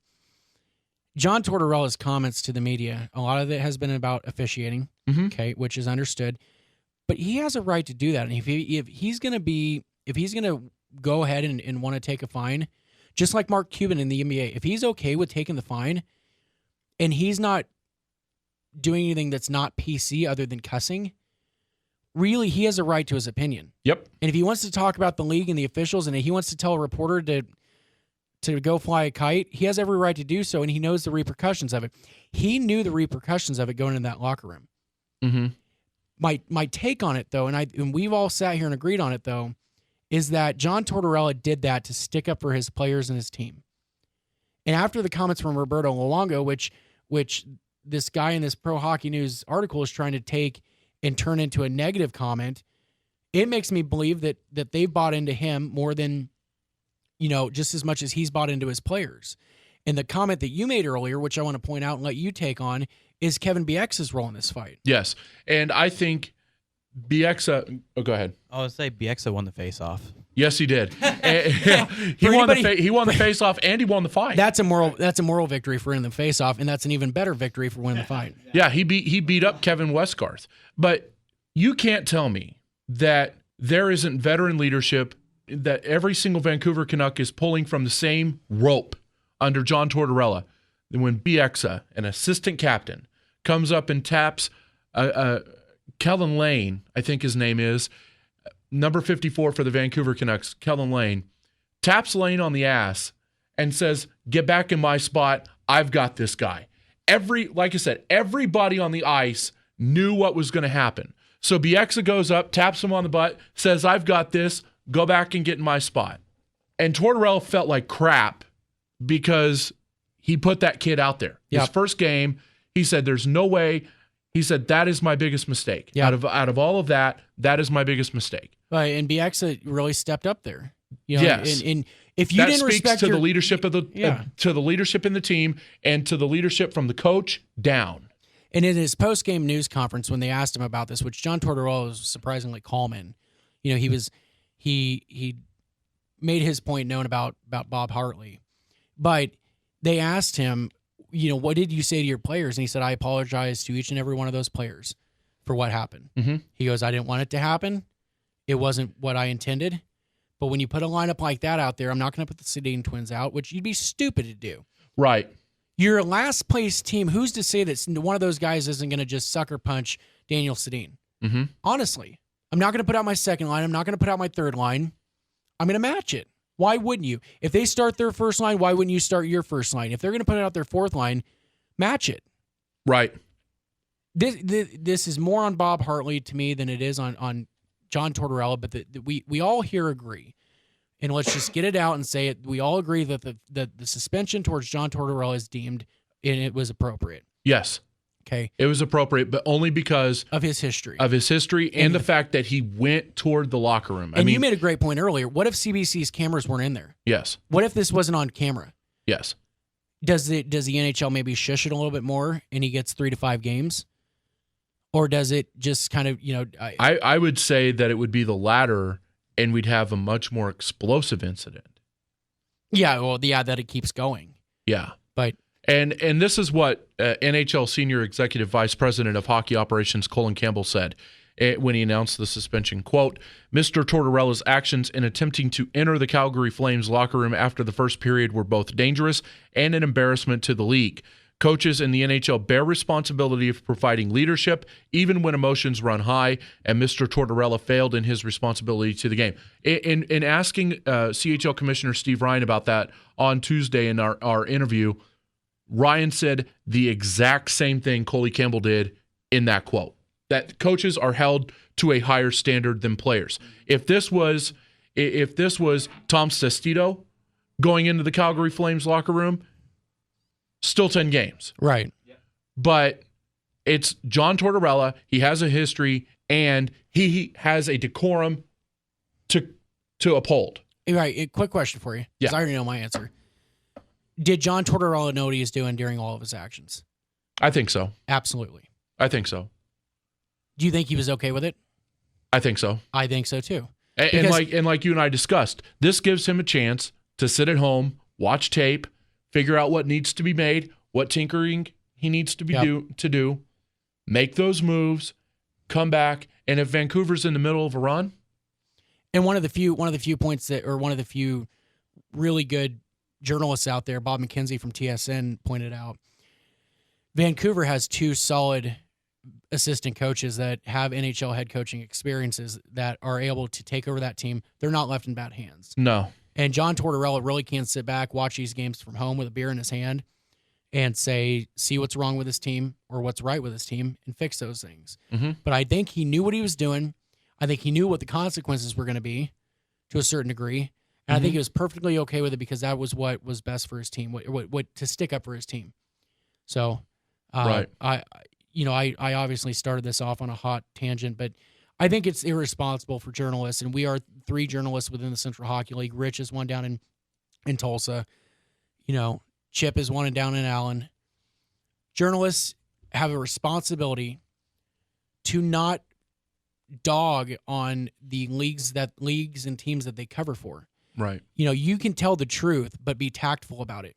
John Tortorella's comments to the media, a lot of it has been about officiating, okay, which is understood. But he has a right to do that. And if he's going to go ahead and want to take a fine, just like Mark Cuban in the NBA, if he's okay with taking the fine and he's not doing anything that's not PC other than cussing, really he has a right to his opinion. Yep. And if he wants to talk about the league and the officials and he wants to tell a reporter to go fly a kite, he has every right to do so, and he knows the repercussions of it. He knew the repercussions of it going in that locker room. Mm-hmm. My take on it, though, and we've all sat here and agreed on it, though, is that John Tortorella did that to stick up for his players and his team. And after the comments from Roberto Luongo, which this guy in this Pro Hockey News article is trying to take and turn into a negative comment, it makes me believe that they've bought into him more than, just as much as he's bought into his players. And the comment that you made earlier, which I want to point out and let you take on, is Kevin Bieksa's role in this fight. Yes. And I think Bieksa... Oh, go ahead. I would say Bieksa won the face-off. Yes, he did. He won the face-off and he won the fight. That's a moral victory for winning the face-off, and that's an even better victory for winning the fight. Yeah, he beat up Kevin Westgarth. But you can't tell me that there isn't veteran leadership, that every single Vancouver Canuck is pulling from the same rope under John Tortorella. When Bieksa, an assistant captain, comes up and taps Kellen Lane, I think his name is, number 54 for the Vancouver Canucks, Kellen Lane, taps Lane on the ass and says, "Get back in my spot. I've got this guy." Like I said, everybody on the ice knew what was going to happen. So Bieksa goes up, taps him on the butt, says, "I've got this. Go back and get in my spot." And Tortorella felt like crap because he put that kid out there. Yep. His first game, he said, "There's no way." He said, "That is my biggest mistake." Yep. Out of all of that, that is my biggest mistake. Right, and Bieksa really stepped up there. Yes. And if you didn't respect the leadership of to the leadership in the team and to the leadership from the coach down. And in his post-game news conference, when they asked him about this, which John Tortorella was surprisingly calm in, he made his point known about Bob Hartley, but they asked him, what did you say to your players? And he said, "I apologize to each and every one of those players for what happened." Mm-hmm. He goes, "I didn't want it to happen. It wasn't what I intended. But when you put a lineup like that out there, I'm not going to put the Sedin twins out," which you'd be stupid to do. Right. You're a last place team. Who's to say that one of those guys isn't going to just sucker punch Daniel Sedin? Mm-hmm. Honestly, I'm not going to put out my second line. I'm not going to put out my third line. I'm going to match it. Why wouldn't you? If they start their first line, why wouldn't you start your first line? If they're going to put out their fourth line, match it. Right. This is more on Bob Hartley to me than it is on John Tortorella, but we all here agree. And let's just get it out and say it. We all agree that the suspension towards John Tortorella is deemed and it was appropriate. Yes. Okay. It was appropriate, but only because of his history. And the fact that he went toward the locker room. And you made a great point earlier. What if CBC's cameras weren't in there? Yes. What if this wasn't on camera? Yes. Does the NHL maybe shush it a little bit more and he gets 3 to 5 games? Or does it just kind of, I would say that it would be the latter, and we'd have a much more explosive incident. Yeah, well, that it keeps going. Yeah. But And this is what NHL Senior Executive Vice President of Hockey Operations Colin Campbell said when he announced the suspension. Quote, Mr. Tortorella's actions in attempting to enter the Calgary Flames locker room after the first period were both dangerous and an embarrassment to the league. Coaches in the NHL bear responsibility of providing leadership even when emotions run high, and Mr. Tortorella failed in his responsibility to the game. In asking CHL Commissioner Steve Ryan about that on Tuesday in our interview, Ryan said the exact same thing Coley Campbell did in that quote, that coaches are held to a higher standard than players. If this was Tom Sestito going into the Calgary Flames locker room, still 10 games. Right. But it's John Tortorella. He has a history, and he has a decorum to uphold. Right. A quick question for you, because I already know my answer. Did John Tortorella know what he was doing during all of his actions? I think so. Absolutely. I think so. Do you think he was okay with it? I think so. I think so too. And like you and I discussed, this gives him a chance to sit at home, watch tape, figure out what needs to be made, what tinkering he needs to do, make those moves, come back, and if Vancouver's in the middle of a run. And one of the few points one of the few really good journalists out there, Bob McKenzie from TSN, pointed out, Vancouver has 2 solid assistant coaches that have NHL head coaching experiences that are able to take over that team. They're not left in bad hands. No. And John Tortorella really can't sit back, watch these games from home with a beer in his hand and see what's wrong with his team or what's right with his team and fix those things. Mm-hmm. But I think he knew what he was doing. I think he knew what the consequences were going to be to a certain degree. And I think he was perfectly okay with it because that was what was best for his team, what to stick up for his team. So, right. I obviously started this off on a hot tangent, but I think it's irresponsible for journalists, and we are 3 journalists within the Central Hockey League. Rich is one down in Tulsa. Chip is one down in Allen. Journalists have a responsibility to not dog on the leagues and teams that they cover for. Right. You can tell the truth, but be tactful about it.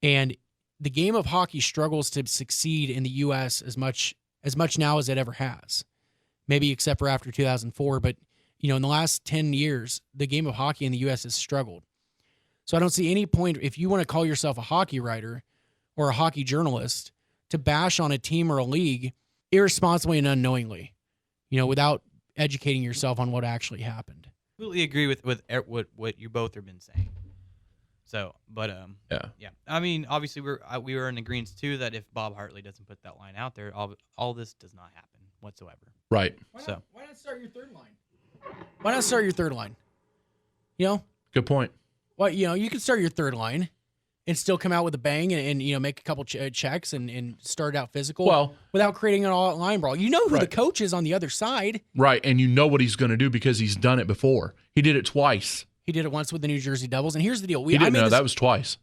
And the game of hockey struggles to succeed in the U.S. as much now as it ever has. Maybe except for after 2004, but in the last 10 years, the game of hockey in the U.S. has struggled. So I don't see any point, if you want to call yourself a hockey writer or a hockey journalist, to bash on a team or a league irresponsibly and unknowingly, without educating yourself on what actually happened. Completely agree with what you both have been saying. So, but yeah. I mean, obviously we were in agreement too that if Bob Hartley doesn't put that line out there, all this does not happen whatsoever. Right. Why not start your third line? Why not start your third line? Good point. Well, you can start your third line and still come out with a bang and make a couple checks and start out physical without creating an all-out line brawl. You know who the coach is on the other side. Right, and you know what he's going to do because he's done it before. He did it twice. He did it once with the New Jersey Devils, and here's the deal. He didn't know that was twice.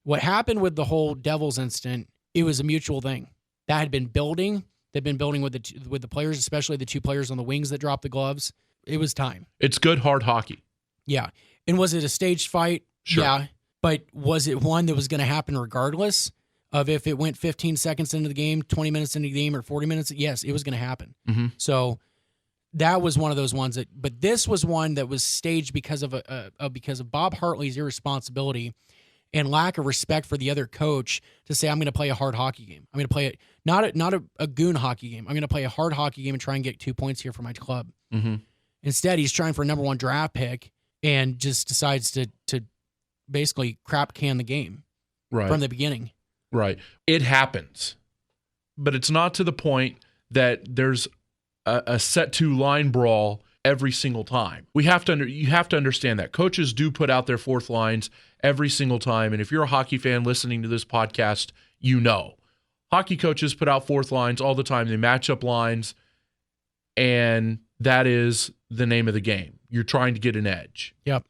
What happened with the whole Devils incident, it was a mutual thing. That had been building. They'd been building with the players, especially the 2 players on the wings that dropped the gloves. It was time. It's good, hard hockey. Yeah. And was it a staged fight? Sure. Yeah. But was it one that was going to happen regardless of if it went 15 seconds into the game, 20 minutes into the game, or 40 minutes? Yes, it was going to happen. Mm-hmm. So that was one of those ones but this was one that was staged because of Bob Hartley's irresponsibility and lack of respect for the other coach to say, I'm going to play a hard hockey game. I'm going to play it, not a goon hockey game. I'm going to play a hard hockey game and try and get 2 points here for my club. Mm-hmm. Instead, he's trying for a number 1 draft pick and just decides to basically crap can the game from the beginning. Right. It happens, but it's not to the point that there's a set to line brawl every single time. You have to understand that coaches do put out their fourth lines every single time. And if you're a hockey fan listening to this podcast, you know hockey coaches put out fourth lines all the time. They match up lines, and that is the name of the game. You're trying to get an edge. Yep.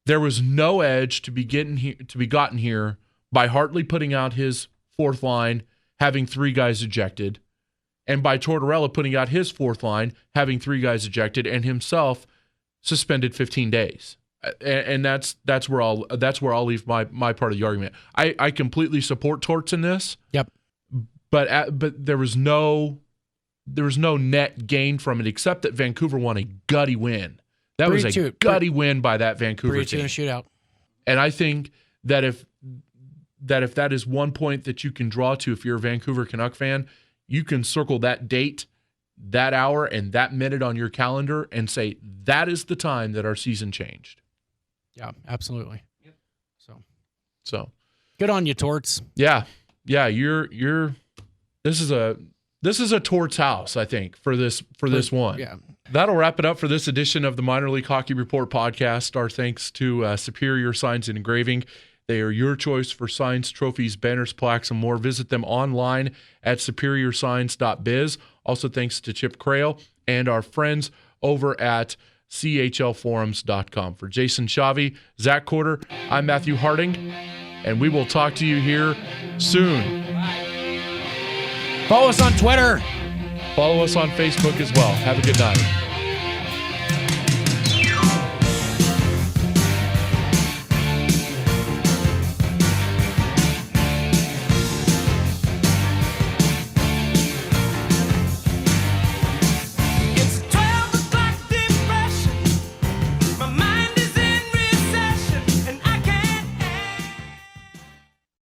There was no edge to be gotten here by Hartley putting out his fourth line, having 3 guys ejected, and by Tortorella putting out his fourth line, having 3 guys ejected, and himself suspended 15 days. And that's where I'll leave my part of the argument. I completely support Torts in this. Yep. But there was no net gain from it except that Vancouver won a gutty win. That was a gutty win by that Vancouver team. 3-2 in a shootout. And I think that if that is one point that you can draw to if you're a Vancouver Canuck fan, you can circle that date, that hour, and that minute on your calendar and say that is the time that our season changed. Yeah, absolutely. Yep. So good on you, Torts. Yeah. You're. This is a Torts house, I think, for this one. Yeah. That'll wrap it up for this edition of the Minor League Hockey Report podcast. Our thanks to Superior Signs and Engraving. They are your choice for signs, trophies, banners, plaques, and more. Visit them online at superiorsigns.biz. Also thanks to Chip Crail and our friends over at chlforums.com. For Jason Shavi, Zach Corder, I'm Matthew Harding, and we will talk to you here soon. Follow us on Twitter. Follow us on Facebook as well. Have a good night.